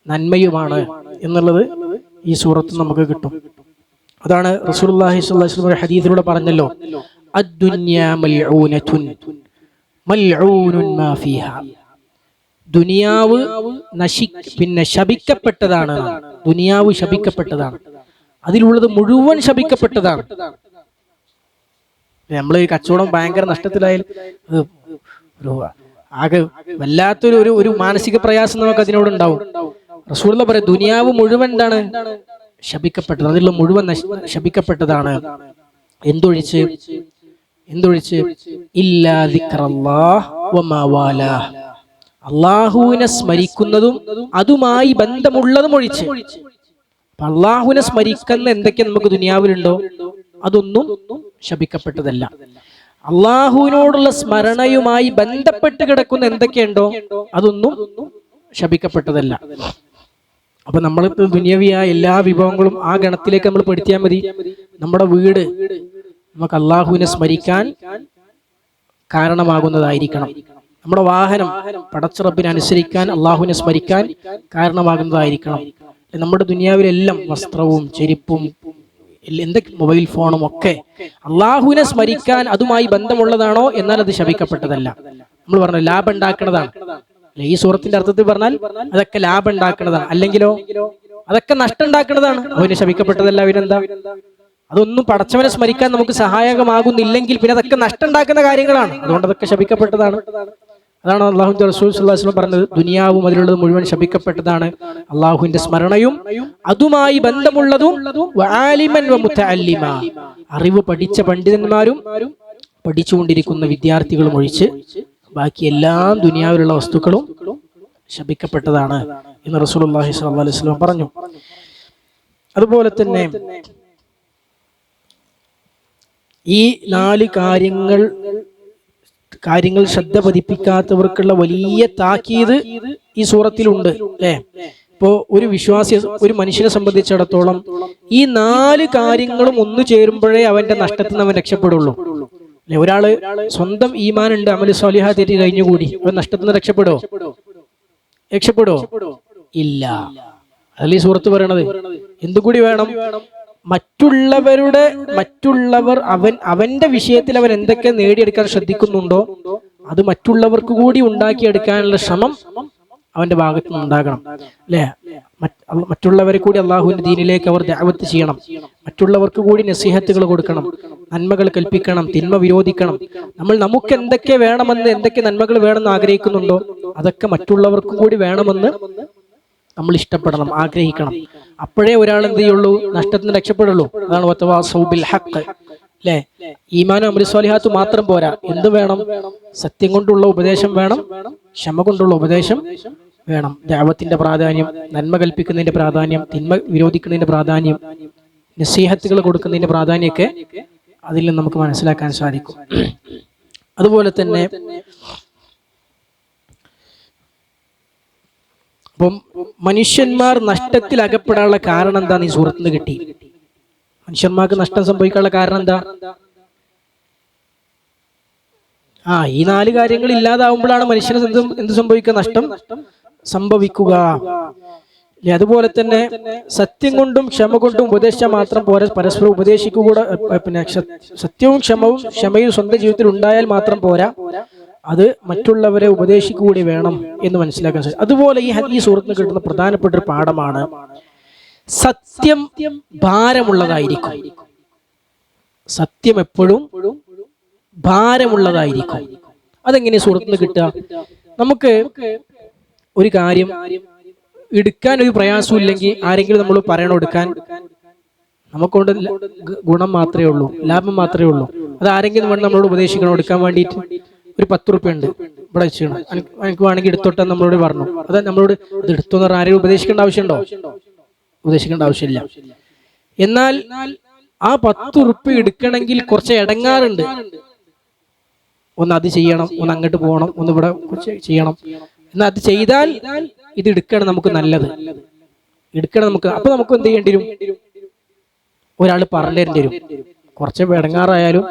നന്മയുമാണ് എന്നുള്ളത് ഈ സൂറത്ത് നമുക്ക് കിട്ടും. അതാണ് റസൂലുള്ളാഹി സ്വല്ലല്ലാഹു അലൈഹി വസല്ലം ഹദീസിലൂടെ പറഞ്ഞല്ലോ, അദ്ദുന്യാ മൽഊനതുൻ മൽഊനുൻ മാ ഫീഹാ. ദുനിയാവ് ശപിക്കപ്പെട്ടതാണ്. ദുനിയാവ് ശപിക്കപ്പെട്ടതാണ്, അതിലുള്ളത് മുഴുവൻ ശപിക്കപ്പെട്ടതാണ്. നമ്മൾ ഈ കച്ചവടം ഭയങ്കര നഷ്ടത്തിലായാൽ ആകെ വല്ലാത്തൊരു മാനസിക പ്രയാസം നമുക്ക് അതിനോട് ഉണ്ടാവും. റസൂലുള്ളാഹി പറയും, ദുനിയാവ് മുഴുവൻ എന്താണ്? ശപിക്കപ്പെട്ടത്, അതിലുള്ള മുഴുവൻ ശപിക്കപ്പെട്ടതാണ്. എന്തൊഴിച്ച് ഇല്ലാ ദിക്റല്ലാഹ് വമാ വാലാഹ്. അള്ളാഹുവിനെ സ്മരിക്കുന്നതും അതുമായി ബന്ധമുള്ളതും ഒഴിച്ച്. അള്ളാഹുവിനെ സ്മരിക്കുന്ന എന്തൊക്കെ നമുക്ക് ദുനിയാവിലുണ്ടോ അതൊന്നും ശപിക്കപ്പെട്ടതല്ല. അള്ളാഹുവിനോടുള്ള സ്മരണയുമായി ബന്ധപ്പെട്ട് കിടക്കുന്ന എന്തൊക്കെയുണ്ടോ അതൊന്നും ശപിക്കപ്പെട്ടതല്ല. അപ്പൊ നമ്മൾ ദുനിയവിയായ എല്ലാ വിഭവങ്ങളും ആ ഗണത്തിലേക്ക് നമ്മൾ പെടുത്തിയാൽ മതി. നമ്മുടെ വീട് നമുക്ക് അള്ളാഹുവിനെ സ്മരിക്കാൻ കാരണമാകുന്നതായിരിക്കണം. നമ്മുടെ വാഹനം പടച്ച റബ്ബിനെ അനുസരിക്കാൻ അള്ളാഹുവിനെ സ്മരിക്കാൻ കാരണമാകുന്നതായിരിക്കണം. നമ്മുടെ ദുനിയാവിലെല്ലാം വസ്ത്രവും ചെരുപ്പും എന്തൊക്കെ മൊബൈൽ ഫോണും ഒക്കെ അള്ളാഹുവിനെ സ്മരിക്കാൻ അതുമായി ബന്ധമുള്ളതാണോ എന്നാൽ അത് ശപിക്കപ്പെട്ടതല്ല. നമ്മൾ പറഞ്ഞു ലാഭം ഉണ്ടാക്കുന്നതാണ്. ഈ സൂറത്തിന്റെ അർത്ഥത്തിൽ പറഞ്ഞാൽ അതൊക്കെ ലാഭം ഉണ്ടാക്കുന്നതാണ്. അല്ലെങ്കിലോ അതൊക്കെ നഷ്ടം ഉണ്ടാക്കുന്നതാണ്. അവന് ശപിക്കപ്പെട്ടതല്ല. അവനെന്താ? അതൊന്നും പടച്ചവനെ സ്മരിക്കാൻ നമുക്ക് സഹായകമാകുന്നില്ലെങ്കിൽ പിന്നെ അതൊക്കെ നഷ്ടം ഉണ്ടാക്കുന്ന കാര്യങ്ങളാണ്. അതുകൊണ്ട് അതൊക്കെ ശപിക്കപ്പെട്ടതാണ്. അതാണ് അള്ളാഹുവിന്റെ റസൂൽ സ്വല്ലല്ലാഹു അലൈഹി വസല്ലം പറഞ്ഞത്, ദുനിയാവും അതിലുള്ളത് മുഴുവൻ ശപിക്കപ്പെട്ടതാണ്. അള്ളാഹുവിന്റെ സ്മരണയും അതുമായി ബന്ധമുള്ളതും വആലിമൻ വമുതഅല്ലിമ, അറിവ് പഠിച്ച പണ്ഡിതന്മാരും പഠിച്ചുകൊണ്ടിരിക്കുന്ന വിദ്യാർത്ഥികളും ഒഴിച്ച് ബാക്കി എല്ലാം ദുനിയാവിലുള്ള വസ്തുക്കളും ശപിക്കപ്പെട്ടതാണ് എന്ന് റസൂലുള്ളാഹി സ്വല്ലല്ലാഹു അലൈഹി വസല്ലം പറഞ്ഞു. അതുപോലെ തന്നെ ഈ 4 കാര്യങ്ങൾ ശ്രദ്ധ പതിപ്പിക്കാത്തവർക്കുള്ള വലിയ താക്കീത് ഈ സൂറത്തിലുണ്ട് അല്ലേ? ഇപ്പോ ഒരു വിശ്വാസി, ഒരു മനുഷ്യനെ സംബന്ധിച്ചിടത്തോളം ഈ 4 കാര്യങ്ങളും ഒന്നു ചേരുമ്പോഴേ അവന്റെ നഷ്ടത്തിൽ നിന്ന് അവൻ രക്ഷപ്പെടുള്ളൂ. അല്ലെ? ഒരാള് സ്വന്തം ഈമാൻ ഉണ്ട്, അമലു സ്വാലിഹാ തെറ്റി കഴിഞ്ഞുകൂടി അവൻ നഷ്ടത്തിൽ നിന്ന് രക്ഷപ്പെടോ? ഇല്ല. അതല്ലേ ഈ സൂറത്ത് പറയണത്. എന്തുകൂടി വേണം? മറ്റുള്ളവർ അവന്റെ വിഷയത്തിൽ അവൻ എന്തൊക്കെ നേടിയെടുക്കാൻ ശ്രദ്ധിക്കുന്നുണ്ടോ അത് മറ്റുള്ളവർക്ക് കൂടി ഉണ്ടാക്കിയെടുക്കാനുള്ള ശ്രമം അവന്റെ ഭാഗത്ത് നിന്ന് ഉണ്ടാകണം. അല്ലെ? മറ്റുള്ളവരെ കൂടി അള്ളാഹുവിന്റെ ദീനിലേക്ക് അവർ ദഅവത്ത് ചെയ്യണം. മറ്റുള്ളവർക്ക് കൂടി നസീഹത്തുകൾ കൊടുക്കണം, നന്മകൾ കൽപ്പിക്കണം, തിന്മ വിരോധിക്കണം. നമുക്ക് എന്തൊക്കെ വേണമെന്ന്, എന്തൊക്കെ നന്മകൾ വേണമെന്ന് ആഗ്രഹിക്കുന്നുണ്ടോ അതൊക്കെ മറ്റുള്ളവർക്കും കൂടി വേണമെന്ന് നമ്മൾ ഇഷ്ടപ്പെടണം, ആഗ്രഹിക്കണം. അപ്പോഴേ ഒരാൾ എന്ത് ചെയ്യുള്ളൂ? നഷ്ടത്തിൽ നിന്ന് രക്ഷപ്പെടുള്ളൂ. അതാണ് വതവാസൗ ബിൽ ഹഖ്. അല്ലെ? ഈമാനും അമലു സ്വാലിഹാത്തും മാത്രം പോരാ, എന്ത് വേണം? സത്യം കൊണ്ടുള്ള ഉപദേശം വേണം, ക്ഷമ കൊണ്ടുള്ള ഉപദേശം വേണം. ദഅവത്തിന്റെ പ്രാധാന്യം, നന്മ കൽപ്പിക്കുന്നതിന്റെ പ്രാധാന്യം, തിന്മ വിരോധിക്കുന്നതിന്റെ പ്രാധാന്യം, നസീഹത്തുകൾ കൊടുക്കുന്നതിന്റെ പ്രാധാന്യമൊക്കെ അതിൽ നിന്ന് നമുക്ക് മനസ്സിലാക്കാൻ സാധിക്കും. അതുപോലെ തന്നെ അപ്പം മനുഷ്യന്മാർ നഷ്ടത്തിൽ അകപ്പെടാനുള്ള കാരണം എന്താന്ന് ഈ സൂറത്തിൽ നിന്ന് കിട്ടി. മനുഷ്യന്മാർക്ക് നഷ്ടം സംഭവിക്കാനുള്ള കാരണം എന്താ? ഈ 4 കാര്യങ്ങൾ ഇല്ലാതാവുമ്പോഴാണ് മനുഷ്യന് എന്ത് സംഭവിക്കുക? നഷ്ടം സംഭവിക്കുക. അതുപോലെ തന്നെ സത്യം കൊണ്ടും ക്ഷമ കൊണ്ടും ഉപദേശിച്ചാൽ മാത്രം പോരാ, പരസ്പരം ഉപദേശിക്കുക. പിന്നെ സത്യവും ക്ഷമയും സ്വന്തം ജീവിതത്തിൽ ഉണ്ടായാൽ മാത്രം പോരാ, അത് മറ്റുള്ളവരെ ഉപദേശിക്കുകൂടി വേണം എന്ന് മനസ്സിലാക്കാൻ സാധിക്കും. അതുപോലെ ഈ സൂറത്തിന് കിട്ടുന്ന പ്രധാനപ്പെട്ട ഒരു പാഠമാണ് സത്യം ഭാരമുള്ളതായിരിക്കും. സത്യം എപ്പോഴും ഭാരമുള്ളതായിരിക്കും. അതെങ്ങനെ സൂറത്തിന് കിട്ടുക? നമുക്ക് ഒരു കാര്യം എടുക്കാൻ ഒരു പ്രയാസം ഇല്ലെങ്കിൽ ആരെങ്കിലും നമ്മൾ പറയണോ എടുക്കാൻ, നമുക്കൊണ്ട് ഗുണം മാത്രമേ ഉള്ളൂ, ലാഭം മാത്രമേ ഉള്ളൂ. അത് ആരെങ്കിലും വേണം നമ്മളോട് ഉപദേശിക്കണം എടുക്കാൻ വേണ്ടിയിട്ട്. ഒരു 10 റുപ്യ ഉണ്ട് ഇവിടെ വെച്ചാണ്, എനിക്ക് വേണമെങ്കിൽ എടുത്തോട്ടെ നമ്മളോട് പറഞ്ഞു. അത് നമ്മളോട് ഇത് എടുത്തോന്ന് പറഞ്ഞാൽ ആരെയും ഉപദേശിക്കേണ്ട ആവശ്യമുണ്ടോ? ഉപദേശിക്കേണ്ട ആവശ്യമില്ല. എന്നാൽ ആ 10 റുപ്യ എടുക്കണമെങ്കിൽ കുറച്ച് ഇടങ്ങാറുണ്ട്. ഒന്ന് അത് ചെയ്യണം, ഒന്ന് അങ്ങോട്ട് പോകണം, ഒന്ന് ഇവിടെ കുറച്ച് ചെയ്യണം. എന്നാൽ അത് ചെയ്താൽ ഇത് എടുക്കണം നമുക്ക് നല്ലത്, എടുക്കണം നമുക്ക്. അപ്പൊ നമുക്ക് എന്ത് ചെയ്യേണ്ടി വരും? ഒരാൾ പറഞ്ഞു തരേണ്ടി വരും. കുറച്ച് ഇടങ്ങാറായാലും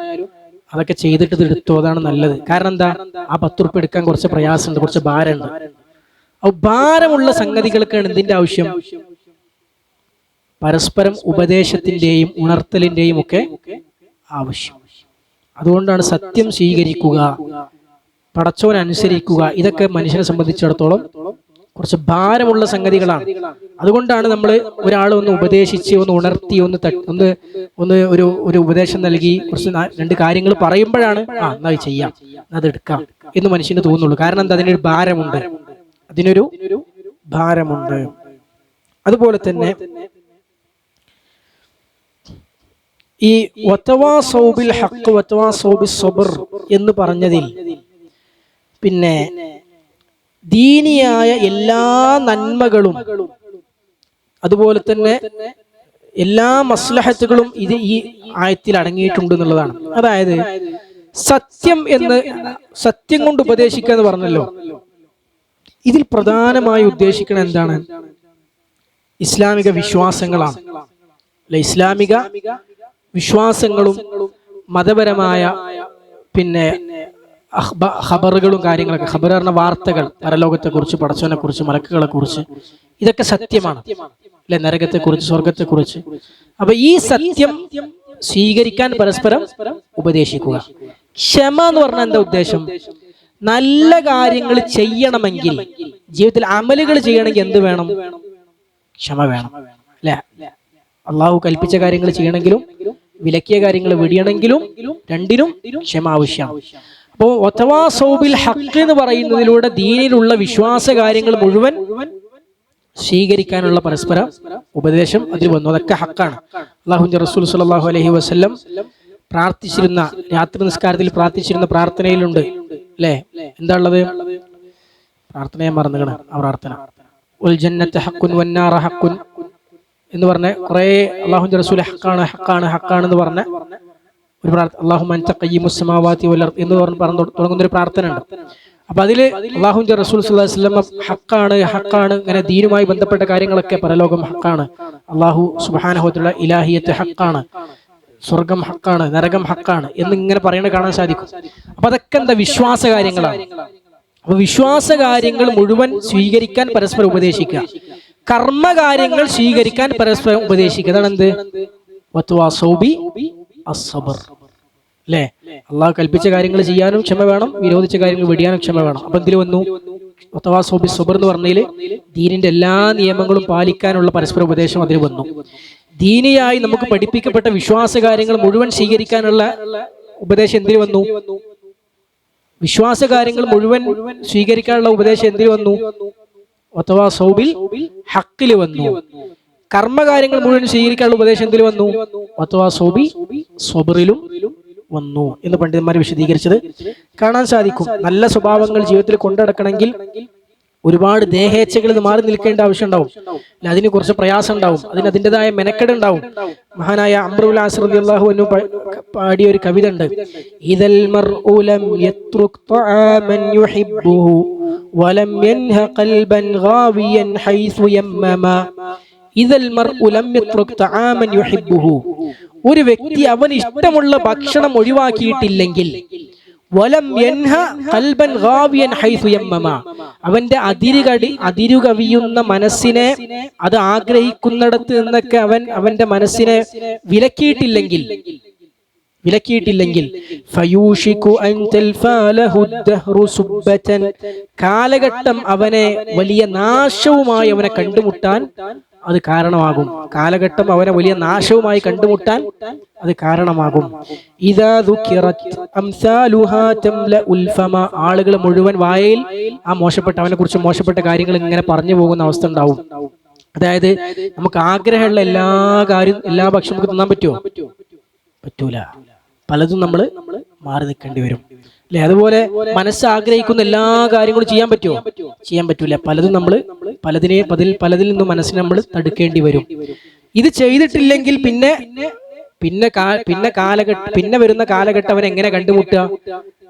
അതൊക്കെ ചെയ്തിട്ട് ഇത് എടുത്തോ, അതാണ് നല്ലത്. കാരണം എന്താ? ആ 10 റുപ്യ എടുക്കാൻ കുറച്ച് പ്രയാസമുണ്ട്, കുറച്ച് ഭാരമുണ്ട്. അപ്പൊ ഭാരമുള്ള സംഗതികൾക്കാണ് എന്തിന്റെ ആവശ്യം? പരസ്പരം ഉപദേശത്തിന്റെയും ഉണർത്തലിന്റെയും ഒക്കെ ആവശ്യം. അതുകൊണ്ടാണ് സത്യം സ്വീകരിക്കുക, പടച്ചോനെ അനുസരിക്കുക, ഇതൊക്കെ മനുഷ്യനെ സംബന്ധിച്ചിടത്തോളം കുറച്ച് ഭാരമുള്ള സംഗതികളാണ്. അതുകൊണ്ടാണ് നമ്മൾ ഒരാൾ ഒന്ന് ഉപദേശിച്ച്, ഒന്ന് ഉണർത്തി, ഒന്ന് ഒരു ഉപദേശം നൽകി കുറച്ച് 2 കാര്യങ്ങൾ പറയുമ്പോഴാണ് എന്നാ ചെയ്യാം, അത് എടുക്കാം എന്ന് മനുഷ്യന് തോന്നുള്ളൂ. കാരണം എന്താ? അതിനൊരു ഭാരമുണ്ട്. അതുപോലെ തന്നെ ഈ വതവാസൗ ബിൽ ഹഖ് വതവാസൗ ബിസ് സബ്ർ എന്ന് പറഞ്ഞതിൽ പിന്നെ ദീനിയായ എല്ലാ നന്മകളും അതുപോലെ തന്നെ എല്ലാ മസ്ലഹത്തുകളും ഇത് ഈ ആയത്തിൽ അടങ്ങിയിട്ടുണ്ട് എന്നുള്ളതാണ്. അതായത് സത്യം കൊണ്ട് ഉപദേശിക്കുക എന്ന് പറഞ്ഞല്ലോ. ഇതിൽ പ്രധാനമായി ഉദ്ദേശിക്കുന്നത് എന്താണ്? ഇസ്ലാമിക വിശ്വാസങ്ങളാണ് അല്ലെ? ഇസ്ലാമിക വിശ്വാസങ്ങളും മതപരമായ പിന്നെ ഖബറുകളും കാര്യങ്ങളൊക്കെ. ഖബർ പറഞ്ഞ വാർത്തകൾ, പരലോകത്തെക്കുറിച്ച്, പടച്ചവനെ കുറിച്ച്, മലക്കുകളെ കുറിച്ച്, ഇതൊക്കെ സത്യമാണ് അല്ലെ? നരകത്തെക്കുറിച്ച്, സ്വർഗത്തെക്കുറിച്ച്. അപ്പൊ ഈ സത്യം സ്വീകരിക്കാൻ പരസ്പരം ഉപദേശിക്കുക. ക്ഷമ എന്ന് പറഞ്ഞാൽ എന്താ ഉദ്ദേശം? നല്ല കാര്യങ്ങൾ ചെയ്യണമെങ്കിൽ, ജീവിതത്തിൽ അമലുകൾ ചെയ്യണമെങ്കിൽ എന്ത് വേണം? ക്ഷമ വേണം അല്ലെ? അള്ളാഹു കൽപ്പിച്ച കാര്യങ്ങൾ ചെയ്യണമെങ്കിലും വിലക്കിയ കാര്യങ്ങൾ വെടിയണമെങ്കിലും രണ്ടിനും ക്ഷമ ആവശ്യമാണ്. അപ്പോൾ വതവാസൗ ബിൽ ഹഖ് എന്ന് പറയുന്നതിലൂടെ ദീനിലുള്ള വിശ്വാസ കാര്യങ്ങൾ മുഴുവൻ സ്വീകരിക്കാനുള്ള പരസ്പര ഉപദേശം അതിൽ വന്നു. അതൊക്കെ ഹക്കാണ്. അല്ലാഹുവിന്റെ റസൂൽ സ്വല്ലല്ലാഹു അലൈഹി വസല്ലം പ്രാർത്ഥിച്ചിരുന്ന, രാത്രി നിസ്കാരത്തിൽ പ്രാർത്ഥിച്ചിരുന്ന പ്രാർത്ഥനയിലുണ്ട് അല്ലേ? എന്താ ഉള്ളത്? പ്രാർത്ഥനയെ മറന്നുകണ് ആ പ്രാർത്ഥന. ഉൽ ജന്നത്ത് ഹഖ്കുൻ വന്നാറ ഹഖ്കുൻ എന്ന് പറഞ്ഞ കുറെ അല്ലാഹുവിന്റെ റസൂൽ ഹക്കാണ് ഹക്കാണ് ഹക്കാണ് എന്ന് പറഞ്ഞ ഒരു പ്രാർത്ഥന. അല്ലാഹുമ്മ അൻത ഖയ്യിമുസ് സമാവാതി വൽ അർദ് എന്ന് പറഞ്ഞു തുടങ്ങുന്ന ഒരു പ്രാർത്ഥന ഉണ്ട്. അപ്പൊ അതില് അല്ലാഹുവിന്റെ റസൂൽ സ്വല്ലല്ലാഹു അലൈഹി വസല്ലം ഹക്കാണ് ഹക്കാണ്, ഇങ്ങനെ ദീനുമായി ബന്ധപ്പെട്ട കാര്യങ്ങളൊക്കെ, പരലോകം ഹക്കാണ്, അല്ലാഹു സുബ്ഹാനഹു വ തആല ഇലാഹിയത്ത് ഹക്കാണ്, സ്വർഗം ഹക്കാണ്, നരകം ഹക്കാണ് എന്നിങ്ങനെ പറയുന്നത് കാണാൻ സാധിക്കും. അപ്പൊ അതൊക്കെ എന്താ? വിശ്വാസ കാര്യങ്ങളാണ്. അപ്പൊ വിശ്വാസ കാര്യങ്ങൾ മുഴുവൻ സ്വീകരിക്കാൻ പരസ്പരം ഉപദേശിക്കുക. കർമ്മകാര്യങ്ങൾ സ്വീകരിക്കാൻ പരസ്പരം ഉപദേശിക്കുക. അതാണ് എന്ത്? വതവാസൗ ബി അസ്സബ്ർ അല്ലേ? അള്ളാഹു കൽപ്പിച്ച കാര്യങ്ങൾ ചെയ്യാനും ക്ഷമ വേണം, വിരോധിച്ച കാര്യങ്ങൾ വെടിയാനും ക്ഷമ വേണം. അപ്പൊ എന്തിൽ വന്നു? വതവാസൗ ബി സബ്ർ എന്ന് പറഞ്ഞതിൽ ദീനിന്റെ എല്ലാ നിയമങ്ങളും പാലിക്കാനുള്ള പരസ്പര ഉപദേശം അതിൽ വന്നു. ദീനിയായി നമുക്ക് പഠിപ്പിക്കപ്പെട്ട വിശ്വാസ കാര്യങ്ങൾ മുഴുവൻ സ്വീകരിക്കാനുള്ള ഉപദേശം എന്തിൽ വന്നു? വിശ്വാസ കാര്യങ്ങൾ മുഴുവൻ സ്വീകരിക്കാനുള്ള ഉപദേശം എന്തിൽ വന്നു? വതവാസൗ ബിൽ ഹഖിൽ വന്നു. കർമ്മകാര്യങ്ങൾ മുഴുവൻ സ്വീകരിക്കാനുള്ള ഉപദേശം എന്തിൽ വന്നു? വതവാസൗ ബി സബ്റിലും വന്നു എന്ന് പണ്ഡിതന്മാർ വിശദീകരിച്ചത് കാണാൻ സാധിക്കും. നല്ല സ്വഭാവങ്ങൾ ജീവിതത്തിൽ കൊണ്ടുനടക്കണമെങ്കിൽ ഒരുപാട് ദേഹേച്ഛകളിൽ നിന്ന് മാറി നിൽക്കേണ്ട ആവശ്യം ഉണ്ടാവും. അതിന് കുറച്ച് പ്രയാസം ഉണ്ടാവും, അതിൻ്റെതായ മെനക്കെട് ഉണ്ടാവും. മഹാനായ അംറുൽ ആസ് റളിയല്ലാഹു അൻഹു പാടിയ ഒരു കവിത ഉണ്ട്. ഇദൽ മർഉ ലം യത്രുക് തആമൻ യുഹിബ്ബുഹു വലം യൻഹ ഖൽബൻ ഗാവിയൻ ഹൈസു യമ്മമ. ഇദൽ മർഉ ലം യത്രുക് തആമൻ യുഹിബ്ബുഹു, ഒരു വ്യക്തി അവന് ഇഷ്ടമുള്ള ഭക്ഷണം ഒഴിവാക്കിയിട്ടില്ലെങ്കിൽ, വലം യൻഹ ഖൽബൻ ഗാവിയൻ ഹൈസു യമ്മമ, അവന്റെ അതിരുകവിയുന്ന മനസ്സിനെ, അത് ആഗ്രഹിക്കുന്നിടത്ത് നിന്നൊക്കെ അവന്റെ മനസ്സിനെ വിലക്കിയിട്ടില്ലെങ്കിൽ ഫയൂഷികു അൻ തൽഫാലഹു ദഹ്റു സുബ്ബതൻ, കാലഘട്ടം അവനെ വലിയ നാശവുമായി അവനെ കണ്ടുമുട്ടാൻ അത് കാരണമാകും. കാലഘട്ടം അവനെ വലിയ നാശവുമായി കണ്ടുമുട്ടാൻ അത് കാരണമാകും. ഇദാ ദുകിറത് അംസാലുഹാ തംലഉൽ ഫമ, ആളുകൾ മുഴുവൻ വായയിൽ ആ അവനെ കുറിച്ച് മോശപ്പെട്ട കാര്യങ്ങൾ ഇങ്ങനെ പറഞ്ഞു പോകുന്ന അവസ്ഥ ഉണ്ടാവും. അതായത് നമുക്ക് ആഗ്രഹമുള്ള എല്ലാ ഭക്ഷണം നമുക്ക് തിന്നാൻ പറ്റുമോ? പറ്റൂല. പലതും നമ്മൾ മാറി നിൽക്കേണ്ടി വരും അല്ലെ? അതുപോലെ മനസ്സ് ആഗ്രഹിക്കുന്ന എല്ലാ കാര്യങ്ങളും ചെയ്യാൻ പറ്റുമോ? ചെയ്യാൻ പറ്റൂല. പലതിൽ നിന്നും മനസ്സിനെ നമ്മൾ തടുക്കേണ്ടി വരും. ഇത് ചെയ്തിട്ടില്ലെങ്കിൽ പിന്നെ വരുന്ന കാലഘട്ടം അവൻ എങ്ങനെ കണ്ടുമുട്ടുക?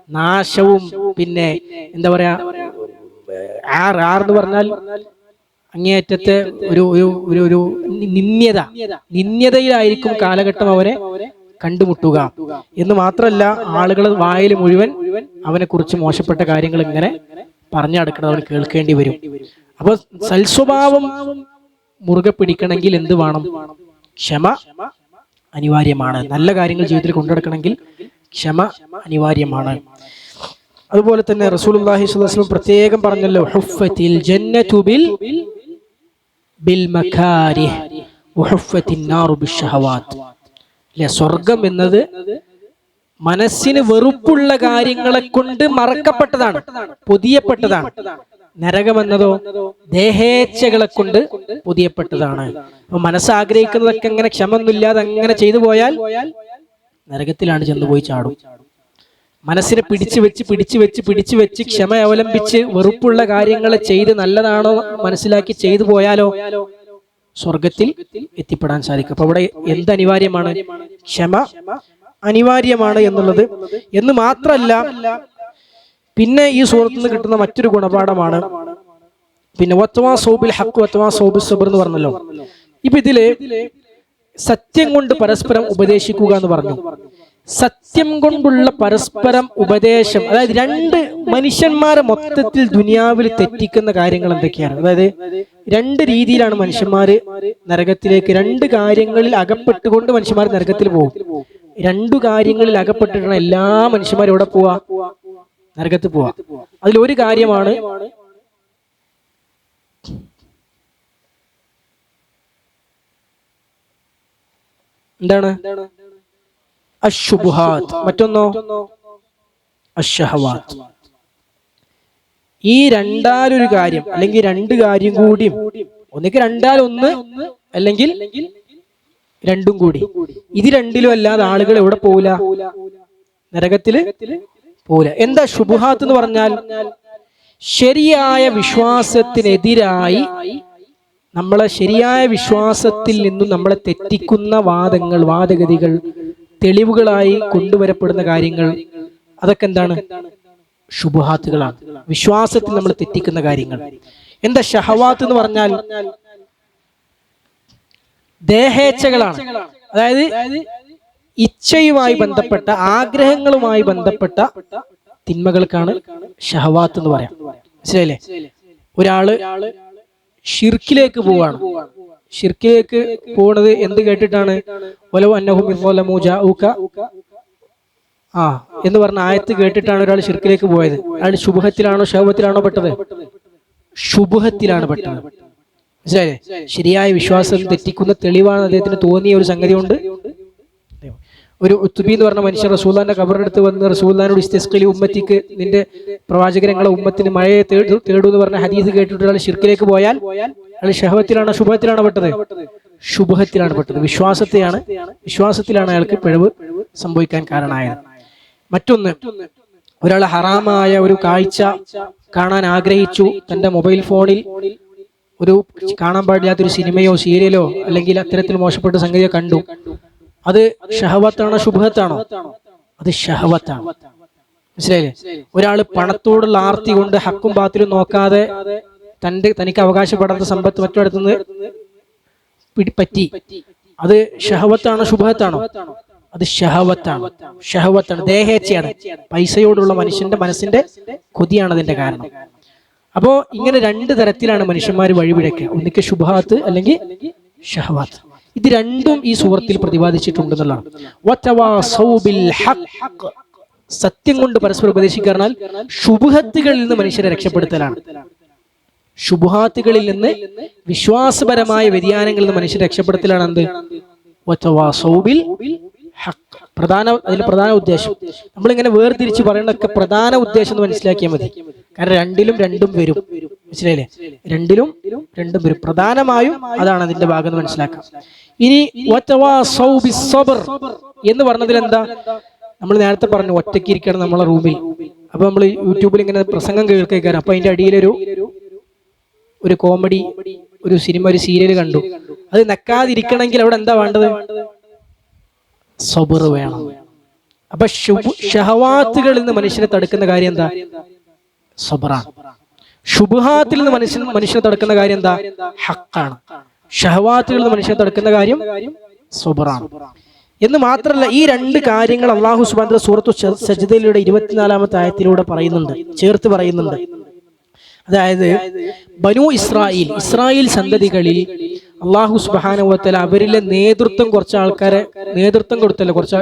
നാശവും, പിന്നെ എന്താ പറയാ, എന്ന് പറഞ്ഞാൽ അങ്ങേയറ്റത്തെ ഒരു നിന്ദ്യതയിലായിരിക്കും കാലഘട്ടം അവരെ കണ്ടുമുട്ടുക എന്ന് മാത്രമല്ല, ആളുകൾ വായിൽ മുഴുവൻ അവനെ കുറിച്ച് മോശപ്പെട്ട കാര്യങ്ങൾ ഇങ്ങനെ പറഞ്ഞു നടക്കുന്നത് അവൻ കേൾക്കേണ്ടി വരും. അപ്പൊ സൽസ്വഭാവം മുറുകെ പിടിക്കണമെങ്കിൽ എന്ത് വേണം? ക്ഷമ അനിവാര്യമാണ്. നല്ല കാര്യങ്ങൾ ജീവിതത്തിൽ കൊണ്ടുനടക്കണമെങ്കിൽ ക്ഷമ അനിവാര്യമാണ്. അതുപോലെ തന്നെ റസൂലുള്ളാഹി സ്വല്ലല്ലാഹു അലൈഹി വസല്ലം പ്രത്യേകം പറഞ്ഞല്ലോ, ഹുഫ്ഫത്തിൽ ജന്നതു ബിൽ മകാരിഹ് വഹുഫ്ഫത്തിൻ നാറു ബിശ്ശഹവാത്ത്. സ്വർഗം എന്നത് മനസ്സിന് വെറുപ്പുള്ള കാര്യങ്ങളെ കൊണ്ട് മറക്കപ്പെട്ടതാണ്, പൊതിയപ്പെട്ടതാണ്. നരകം എന്നതോ ദേഹേച്ഛകളെ കൊണ്ട് പൊതിയപ്പെട്ടതാണ്. അപ്പൊ മനസ്സാഗ്രഹിക്കുന്നതൊക്കെ അങ്ങനെ ക്ഷമൊന്നുമില്ലാതെ അങ്ങനെ ചെയ്തു പോയാൽ നരകത്തിലാണ് ചെന്ന് പോയി ചാടും. മനസ്സിനെ പിടിച്ചു വെച്ച് ക്ഷമ അവലംബിച്ച് വെറുപ്പുള്ള കാര്യങ്ങൾ ചെയ്ത് നല്ലതാണോ മനസ്സിലാക്കി ചെയ്തു പോയാലോ സ്വർഗത്തിൽ എത്തിപ്പെടാൻ സാധിക്കും. അപ്പൊ അവിടെ എന്ത് അനിവാര്യമാണ്? ക്ഷമ അനിവാര്യമാണ് എന്നുള്ളത്. എന്ന് മാത്രല്ല, പിന്നെ ഈ സൂറത്തിൽ നിന്ന് കിട്ടുന്ന മറ്റൊരു ഗുണപാഠമാണ് പിന്നെ വത്വാസൗബിൽ ഹഖ് വത്വാസൗബിൽ സബ്ർ എന്ന് പറഞ്ഞല്ലോ. ഇപ്പൊ ഇതില് സത്യം കൊണ്ട് പരസ്പരം ഉപദേശിക്കുക എന്ന് പറഞ്ഞു. സത്യം കൊണ്ടുള്ള പരസ്പരം ഉപദേശം, അതായത് രണ്ട് മനുഷ്യന്മാരെ മൊത്തത്തിൽ ദുനിയാവിൽ തെറ്റിക്കുന്ന കാര്യങ്ങൾ എന്തൊക്കെയാണ്? അതായത് രണ്ട് രീതിയിലാണ് മനുഷ്യന്മാര് നരകത്തിലേക്ക്, രണ്ട് കാര്യങ്ങളിൽ അകപ്പെട്ടുകൊണ്ട് മനുഷ്യന്മാർ നരകത്തിൽ പോകും. രണ്ടു കാര്യങ്ങളിൽ അകപ്പെട്ടിട്ടാണ് എല്ലാ മനുഷ്യന്മാരും എവിടെ പോവാ? നരകത്തിൽ പോവാ. അതിലൊരു കാര്യമാണ് എന്താണ്? അശ്ശുബുഹാത്ത്. മറ്റൊന്നോ അശ്ശഹവാത്ത്. ഈ രണ്ടാലൊരു കാര്യം, അല്ലെങ്കിൽ രണ്ട് കാര്യം കൂടിയും, ഒന്നിക്ക് രണ്ടാലൊന്ന് അല്ലെങ്കിൽ രണ്ടും കൂടി, ഇത് രണ്ടിലും അല്ലാതെ ആളുകൾ എവിടെ പോവില്ല? നരകത്തില് പോവില്ല. എന്താ ശുബുഹാത്ത് എന്ന് പറഞ്ഞാൽ? ശരിയായ വിശ്വാസത്തിനെതിരായി നമ്മളെ ശരിയായ വിശ്വാസത്തിൽ നിന്നും നമ്മളെ തെറ്റിക്കുന്ന വാദങ്ങൾ, വാദഗതികൾ, തെളിവുകളായി കൊണ്ടുവരപ്പെടുന്ന കാര്യങ്ങൾ, അതൊക്കെ എന്താണ്? ശുബുഹാത്തുകളാണ്. വിശ്വാസത്തിൽ നമ്മൾ തെറ്റിക്കുന്ന കാര്യങ്ങൾ. എന്താ ഷഹവാത്ത് എന്ന് പറഞ്ഞാൽ? ദേഹേച്ഛകളാണ്. അതായത് ഇച്ഛയുമായി ബന്ധപ്പെട്ട, ആഗ്രഹങ്ങളുമായി ബന്ധപ്പെട്ട തിന്മകൾക്കാണ് ഷഹവാത്ത് എന്ന് പറയാം. മനസ്സിലായില്ലേ? ഒരാള് ഷിർക്കിലേക്ക് പോവാണ്. ഷിർക്കിലേക്ക് പോണത് എന്ത് കേട്ടിട്ടാണ്? വലൗ അന്നഹും ഇസ്ലമൂ ജാഊക എന്ന് പറഞ്ഞ ആയത്ത് കേട്ടിട്ടാണ് ഒരാൾ ഷിർക്കിലേക്ക് പോയത്. അയാൾ ശുബഹത്തിലാണോ ഷഹവത്തിലാണോ പെട്ടത്? ശുബഹത്തിലാണ് പെട്ടത്. മനസ്സിലായില്ലേ? ശരിയായ വിശ്വാസം തെറ്റിക്കുന്ന തെളിവാണ് അദ്ദേഹത്തിന് തോന്നിയ ഒരു സംഗതി കൊണ്ട്. ഒരു ഉത്തുബി എന്ന് പറഞ്ഞ മനുഷ്യൻ റസൂലുള്ളാഹിന്റെ ഖബറിനടുത്ത് വന്ന് റസൂലുള്ളാഹിനോട് ഇസ്തിസ്ഖലി ഉമ്മത്തിക്ക്, നിന്റെ പ്രവാചകരങ്ങളെ ഉമ്മത്തിന് മഴയെ തേടൂ എന്ന് പറഞ്ഞ ഹദീസ് കേട്ടിട്ട് ഒരാൾ ഷിർക്കിലേക്ക് പോയാൽ അയാൾ ഷഹവത്തിലാണോ ശുബഹത്തിലാണോ പെട്ടത്? ശുബഹത്തിലാണ് പെട്ടത്. വിശ്വാസത്തിലാണ് അയാൾക്ക് പിഴവ് സംഭവിക്കാൻ കാരണമായത്. മറ്റൊന്ന്, ഒരാൾ ഹറാമായ ഒരു കാഴ്ച കാണാൻ ആഗ്രഹിച്ചു. തന്റെ മൊബൈൽ ഫോണിൽ ഒരു കാണാൻ പാടില്ലാത്തൊരു സിനിമയോ സീരിയലോ അല്ലെങ്കിൽ അത്തരത്തിൽ മോശപ്പെട്ട സംഗതിയോ കണ്ടു. അത് ഷഹവത്താണോ ശുബഹത്താണോ? അത് ഷഹവത്താണ്. മനസ്സിലായില്ലേ? ഒരാള് പണത്തോടുള്ള ആർത്തി കൊണ്ട് ഹക്കും ബാത്തിലും നോക്കാതെ തനിക്ക് അവകാശപ്പെടാത്ത സമ്പത്ത് മറ്റൊരിടത്തുനിന്ന് പറ്റി. അത് ഷഹവത്താണോ ശുബഹത്താണോ? അത് ഷഹവത്താണ്. ദേഹേച്ഛയാണ്. പൈസയോടുള്ള മനുഷ്യന്റെ മനസ്സിന്റെ കൊതിയാണ് അതിന്റെ കാരണം. അപ്പോ ഇങ്ങനെ രണ്ട് തരത്തിലാണ് മനുഷ്യന്മാർ വഴിപിഴക്കുക. ഒന്നിക്ക് ശുബഹാത്ത് അല്ലെങ്കിൽ ഷഹവാത്ത്. ഇത് രണ്ടും ഈ സൂറത്തിൽ പ്രതിപാദിച്ചിട്ടുണ്ടെന്നുള്ളതാണ്. സത്യം കൊണ്ട് പരസ്പരം ഉപദേശിക്കാറിനാൽ ശുബഹത്തുകളിൽ നിന്ന് മനുഷ്യരെ രക്ഷപ്പെടുത്തലാണ്. ശുബഹാത്തുകളിൽ നിന്ന്, വിശ്വാസപരമായ വ്യതിയാനങ്ങളിൽ നിന്ന് മനുഷ്യരെ രക്ഷപ്പെടുത്തലാണ് എന്ത്? അതിൽ പ്രധാന ഉദ്ദേശം നമ്മളിങ്ങനെ വേർതിരിച്ച് പറയുന്നതൊക്കെ പ്രധാന ഉദ്ദേശം എന്ന് മനസ്സിലാക്കിയാൽ മതി. കാരണം രണ്ടും വരും. മനസ്സിലായില്ലേ? രണ്ടും വരും. പ്രധാനമായും അതാണ് അതിന്റെ ഭാഗം എന്ന് മനസ്സിലാക്കാം. ഇനി എന്ന് പറഞ്ഞതിൽ എന്താ? നമ്മൾ നേരത്തെ പറഞ്ഞു ഒറ്റയ്ക്ക് ഇരിക്കണം നമ്മളെ റൂമിൽ. അപ്പൊ നമ്മൾ യൂട്യൂബിൽ ഇങ്ങനെ പ്രസംഗം കേൾക്കാൻ, അപ്പൊ അതിന്റെ അടിയിലൊരു കോമഡി, ഒരു സിനിമ, ഒരു സീരിയൽ കണ്ടു. അത് നക്കാതിരിക്കണമെങ്കിൽ അവിടെ എന്താ വേണ്ടത്? സബർ വേണം. അപ്പൊ ഷഹവാത്തുകളിൽ നിന്ന് മനുഷ്യനെ തടുക്കുന്ന കാര്യം എന്താ? സബറാണ്. ശുബഹാത്തിൽ നിന്ന് മനുഷ്യനെ തടുക്കുന്ന കാര്യം എന്താ? ഹക്കാണ്. ഷഹവാത്തുകളിൽ നിന്ന് മനുഷ്യനെ തടുക്കുന്ന കാര്യം സബറാണ്. എന്ന് മാത്രമല്ല, ഈ രണ്ട് കാര്യങ്ങൾ അല്ലാഹു സുബ്ഹാനഹു വ തആല സൂറത്തു സജ്ദയിലൂടെ 24-ാമത്തെ ആയത്തിലൂടെ പറയുന്നുണ്ട്, ചേർത്ത് പറയുന്നുണ്ട്. അതായത് ഇസ്രായേൽ സന്തതികളിൽ അല്ലാഹു സുബ്ഹാനഹു വ തആല അവരിലെ കുറച്ച് ആൾക്കാരെ നേതൃത്വം കൊടുത്തല്ലോ, കുറച്ച്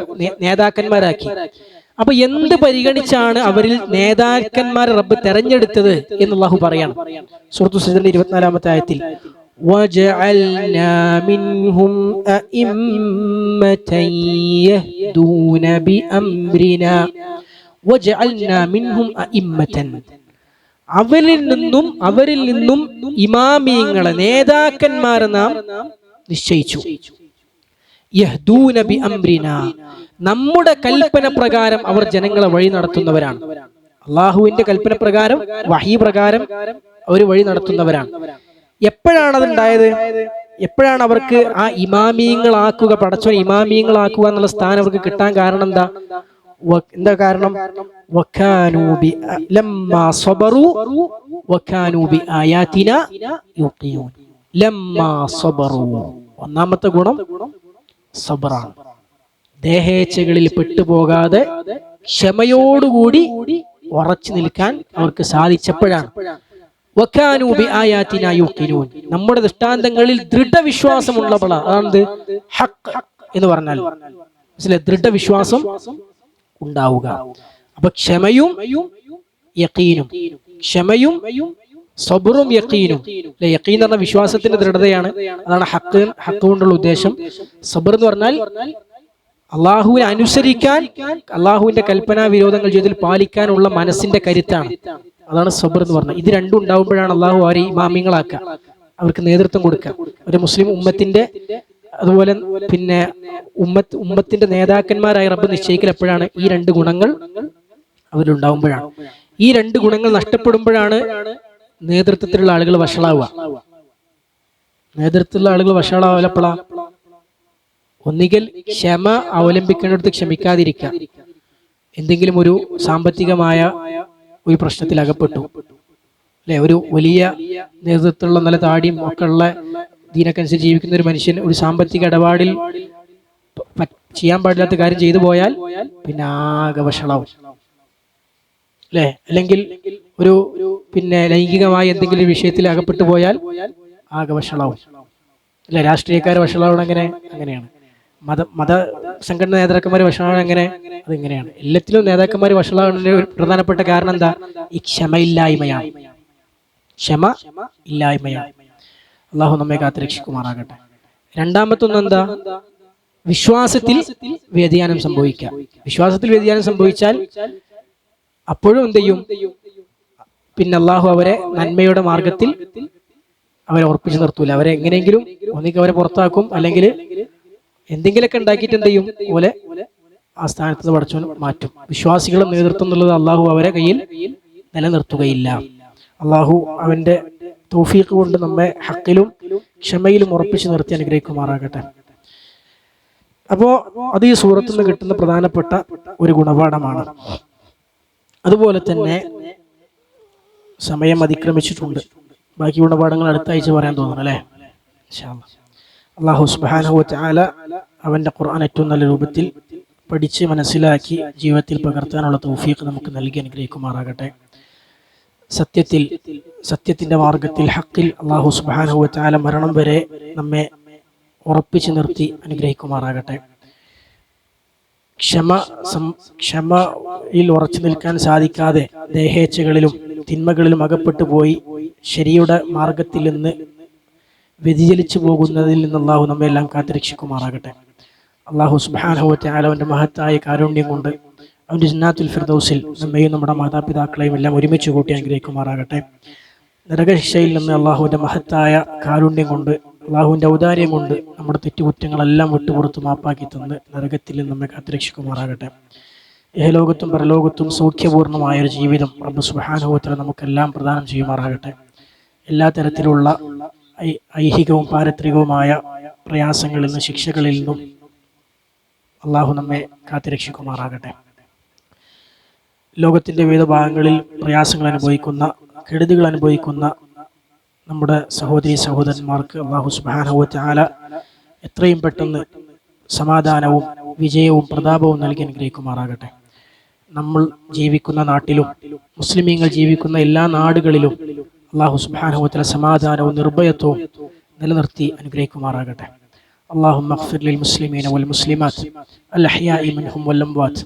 നേതാക്കന്മാരാക്കി. അപ്പൊ എന്ത് പരിഗണിച്ചാണ് അവരിൽ നേതാക്കന്മാരെ റബ്ബ് തെരഞ്ഞെടുത്തത് എന്ന് അല്ലാഹു പറയാണ് സൂറത്തു സജ്ദയുടെ 24-ാമത്തെ ആയത്തിൽ. وَجَعَلْنَا مِنْهُمْ أَئِمَّةً يَهْدُونَ بِأَمْرِنَا وَجَعَلْنَا مِنْهُمْ أَئِمَّةً അവരിൽ നിന്നും ഇമാമിയങ്ങളെ, നേതാക്കന്മാരെ നാം നിശ്ചയിച്ചു. യഹ്ദൂന ബി അംരിനാ, നമ്മുടെ കൽപ്പന പ്രകാരം അവർ ജനങ്ങളെ വഴി നടത്തുന്നവരാണ്. അള്ളാഹുവിന്റെ കൽപ്പന പ്രകാരം, വഹീ പ്രകാരം അവർ വഴി നടത്തുന്നവരാണ്. എപ്പോഴാണ് അതുണ്ടായത്? എപ്പോഴാണ് അവർക്ക് ആ ഇമാമിയങ്ങളാക്കുക, പടച്ചോൻ ഇമാമിയങ്ങളാക്കുക എന്നുള്ള സ്ഥാനം അവർക്ക് കിട്ടാൻ കാരണം എന്താ? എന്താ കാരണം? ലമ്മാ സബറു വകാനൂ ബിആയാതിനാ യുഖിനൂൻ. ലമ്മാ സബറു, ഒന്നാമത്തെ ഗുണം സബറാണ്. ദേഹേച്ഛകളിൽ പെട്ടുപോകാതെ ക്ഷമയോടുകൂടി ഉറച്ചു നിൽക്കാൻ അവർക്ക് സാധിച്ചപ്പോഴാണ്. വകാനൂ ബിആയാതിനാ യുഖിനൂൻ, നമ്മുടെ ദൃഷ്ടാന്തങ്ങളിൽ ദൃഢവിശ്വാസമുള്ളവളാണ്. അതാണ് ഹഖ് എന്ന് പറഞ്ഞാൽ മനസ്സിലായി, ദൃഢവിശ്വാസം ഉണ്ടാവുക. അപ്പൊ ക്ഷമയും യഖീനും, ക്ഷമയും സബറും യഖീനും. യഖീൻ എന്ന് പറഞ്ഞാൽ വിശ്വാസത്തിന്റെ ദൃഢതയാണ്, അതാണ് ഹഖ് കൊണ്ടുള്ള ഉദ്ദേശം. സബർ എന്ന് പറഞ്ഞാൽ അള്ളാഹുവിനെ അനുസരിക്കാൻ, അള്ളാഹുവിന്റെ കൽപ്പനാ വിരോധങ്ങൾ ചെയ്തിൽ പാലിക്കാനുള്ള മനസ്സിന്റെ കരുത്താണ്, അതാണ് സബർ എന്ന് പറഞ്ഞാൽ. ഇത് രണ്ടും ഉണ്ടാവുമ്പോഴാണ് അള്ളാഹു അവരെ ഇമാമിങ്ങളാക്കുക, അവർക്ക് നേതൃത്വം കൊടുക്കുക. ഒരു മുസ്ലിം ഉമ്മത്തിന്റെ, അതുപോലെ പിന്നെ ഉമ്മത്തിന്റെ നേതാക്കന്മാരായി റബ്ബ് നിശ്ചയിക്കൽ എപ്പോഴാണ്? ഈ രണ്ട് ഗുണങ്ങൾ അവരുണ്ടാവുമ്പോഴാണ്. ഈ രണ്ട് ഗുണങ്ങൾ നഷ്ടപ്പെടുമ്പോഴാണ് നേതൃത്വത്തിലുള്ള ആളുകൾ വഷളാവുക. നേതൃത്വത്തിലുള്ള ആളുകൾ വഷളാവലപ്പോഴാ ഒന്നുകിൽ ക്ഷമ അവലംബിക്കേണ്ടടുത്ത് ക്ഷമിക്കാതിരിക്കുക, എന്തെങ്കിലും ഒരു സാമ്പത്തികമായ ഒരു പ്രശ്നത്തിൽ അകപ്പെട്ടു, അല്ലെ, ഒരു വലിയ നേതൃത്വമുള്ള നല്ല താടിയും ഒക്കെ ഉള്ള ദീനക്കനുസരിച്ച് ജീവിക്കുന്ന ഒരു മനുഷ്യൻ ഒരു സാമ്പത്തിക ഇടപാടിൽ ചെയ്യാൻ പാടില്ലാത്ത കാര്യം ചെയ്തു പോയാൽ പിന്നെ ആകെ വഷളാവും, അല്ലെ. അല്ലെങ്കിൽ ഒരു പിന്നെ ലൈംഗികമായ എന്തെങ്കിലും ഒരു വിഷയത്തിൽ അകപ്പെട്ടു പോയാൽ ആകെ വഷളാവും, അല്ലെ. രാഷ്ട്രീയക്കാർ വഷളാവണം അങ്ങനെയാണ്. മത സംഘടന നേതാക്കന്മാർ വഷളാവണം അതിങ്ങനെയാണ്. എല്ലാത്തിലും നേതാക്കന്മാർ വഷളാവുന്നതിന്റെ ഒരു പ്രധാനപ്പെട്ട കാരണം എന്താ? ഈ ക്ഷമയില്ലായ്മയാണ്. ക്ഷമ ഇല്ലായ്മയാണ്. അള്ളാഹു നമ്മെ കാത്തുരക്ഷിക്കുമാറാകട്ടെ. രണ്ടാമത്തൊന്ന് എന്താ? വിശ്വാസത്തിൽ വ്യതിയാനം സംഭവിക്കുക. വിശ്വാസത്തിൽ വ്യതിയാനം സംഭവിച്ചാൽ അപ്പോഴും എന്ത് ചെയ്യും? പിന്നെ അള്ളാഹു അവരെ നന്മയുടെ മാർഗത്തിൽ അവരെ ഉറപ്പിച്ചു നിർത്തൂല. അവരെ എങ്ങനെയെങ്കിലും ഒന്നിക്ക് അവരെ പുറത്താക്കും, അല്ലെങ്കിൽ എന്തെങ്കിലുമൊക്കെ ഉണ്ടാക്കിയിട്ട് എന്ത് ചെയ്യും? പോലെ ആ സ്ഥാനത്ത് നിന്ന് പടച്ചവൻ മാറ്റും. വിശ്വാസികളുടെ നേതൃത്വം എന്നുള്ളത് അള്ളാഹു അവരെ കയ്യിൽ നിലനിർത്തുകയില്ല. അള്ളാഹു അവന്റെ തൗഫീഖ് കൊണ്ട് നമ്മെ ഹക്കിലും ക്ഷമയിലും ഉറപ്പിച്ചു നിർത്തി അനുഗ്രഹിക്കുമാറാകട്ടെ. അപ്പോ അത് ഈ സൂറത്തിൽ നിന്ന് കിട്ടുന്ന പ്രധാനപ്പെട്ട ഒരു ഗുണപാഠമാണ്. അതുപോലെ തന്നെ സമയം അതിക്രമിച്ചിട്ടുണ്ട്. ബാക്കി ഗുണപാഠങ്ങൾ അടുത്ത ആഴ്ച പറയാൻ തോന്നുന്നു, അല്ലേ? ഇൻഷാ അല്ലാഹ്. അല്ലാഹു സുബ്ഹാനഹു വ തആല അവന്റെ ഖുർആൻ ഏറ്റവും നല്ല രൂപത്തിൽ പഠിച്ച് മനസ്സിലാക്കി ജീവിതത്തിൽ പകർത്താനുള്ള തൗഫീഖ് നമുക്ക് നൽകി അനുഗ്രഹിക്കുമാറാകട്ടെ. സത്യത്തിന്റെ മാർഗത്തിൽ ഹക്കിൽ അല്ലാഹു സുബ്ഹാനഹു വ തആല മരണം വരെ നമ്മെ ഉറപ്പിച്ചു നിർത്തി അനുഗ്രഹിക്കുമാറാകട്ടെ. ക്ഷമയിൽ ഉറച്ചു നിൽക്കാൻ സാധിക്കാതെ ദേഹേച്ഛകളിലും തിന്മകളിലും അകപ്പെട്ടു പോയി ശരിയുടെ മാർഗത്തിൽ നിന്ന് വ്യതിചലിച്ചു പോകുന്നതിൽ നിന്ന് അള്ളാഹു നമ്മെല്ലാം കാത്തുരക്ഷിക്കുമാറാകട്ടെ. അള്ളാഹു സുബ്ഹാനഹു വ തആല അവന്റെ മഹത്തായ കാരുണ്യം കൊണ്ട് അവന്റെ ജന്നാത്തുൽ ഫിർദൗസിൽ നമ്മയും നമ്മുടെ മാതാപിതാക്കളെയും എല്ലാം ഒരുമിച്ച് കൂട്ടി അനുഗ്രഹിക്കുമാറാകട്ടെ. നരകശിക്ഷയിൽ നിന്ന് അള്ളാഹുവിന്റെ മഹത്തായ കാരുണ്യം കൊണ്ട്, അള്ളാഹുവിന്റെ ഔദാര്യം കൊണ്ട് നമ്മുടെ തെറ്റുകുറ്റങ്ങളെല്ലാം വിട്ടുപുറത്ത് മാപ്പാക്കി തന്ന് നരകത്തിൽ നിന്ന് നമ്മെ കാത്തുരക്ഷിക്കുമാറാകട്ടെ. ഏഹലോകത്തും പരലോകത്തും സൗഖ്യപൂർണമായൊരു ജീവിതം റബ്ബ് സുബ്ഹാനഹു വ തആല നമുക്കെല്ലാം പ്രദാനം ചെയ്യുമാറാകട്ടെ. എല്ലാ തരത്തിലുള്ള ഐഹികവും പാരത്രികവുമായ പ്രയാസങ്ങളിൽ നിന്നും ശിക്ഷകളിൽ നിന്നും അള്ളാഹു നമ്മെ കാത്തുരക്ഷിക്കുമാറാകട്ടെ. ലോകത്തിന്റെ വിവിധ ഭാഗങ്ങളിൽ പ്രയാസങ്ങൾ അനുഭവിക്കുന്ന, കെടുതികൾ അനുഭവിക്കുന്ന നമ്മുടെ സഹോദരി സഹോദരന്മാർക്ക് അള്ളാഹു സുബ്ഹാനഹു വ തആല എത്രയും പെട്ടെന്ന് സമാധാനവും വിജയവും പ്രതാപവും നൽകി അനുഗ്രഹിക്കുമാറാകട്ടെ. നമ്മൾ ജീവിക്കുന്ന നാട്ടിലും മുസ്ലിമീങ്ങൾ ജീവിക്കുന്ന എല്ലാ നാടുകളിലും അള്ളാഹു സുബ്ഹാനഹു വ തആല സമാധാനവും നിർഭയത്വവും നിലനിർത്തി അനുഗ്രഹിക്കുമാറാകട്ടെ. اللهم اغفر للمسلمين والمسلمات الأحياء منهم والأموات.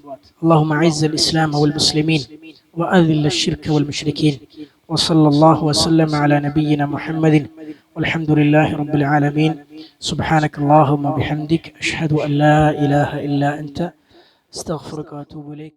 اللهم أعز الإسلام والمسلمين وأذل الشرك والمشركين. وصلى الله وسلم على نبينا محمد والحمد لله رب العالمين. سبحانك اللهم وبحمدك أشهد أن لا إله إلا أنت استغفرك وأتوب إليك.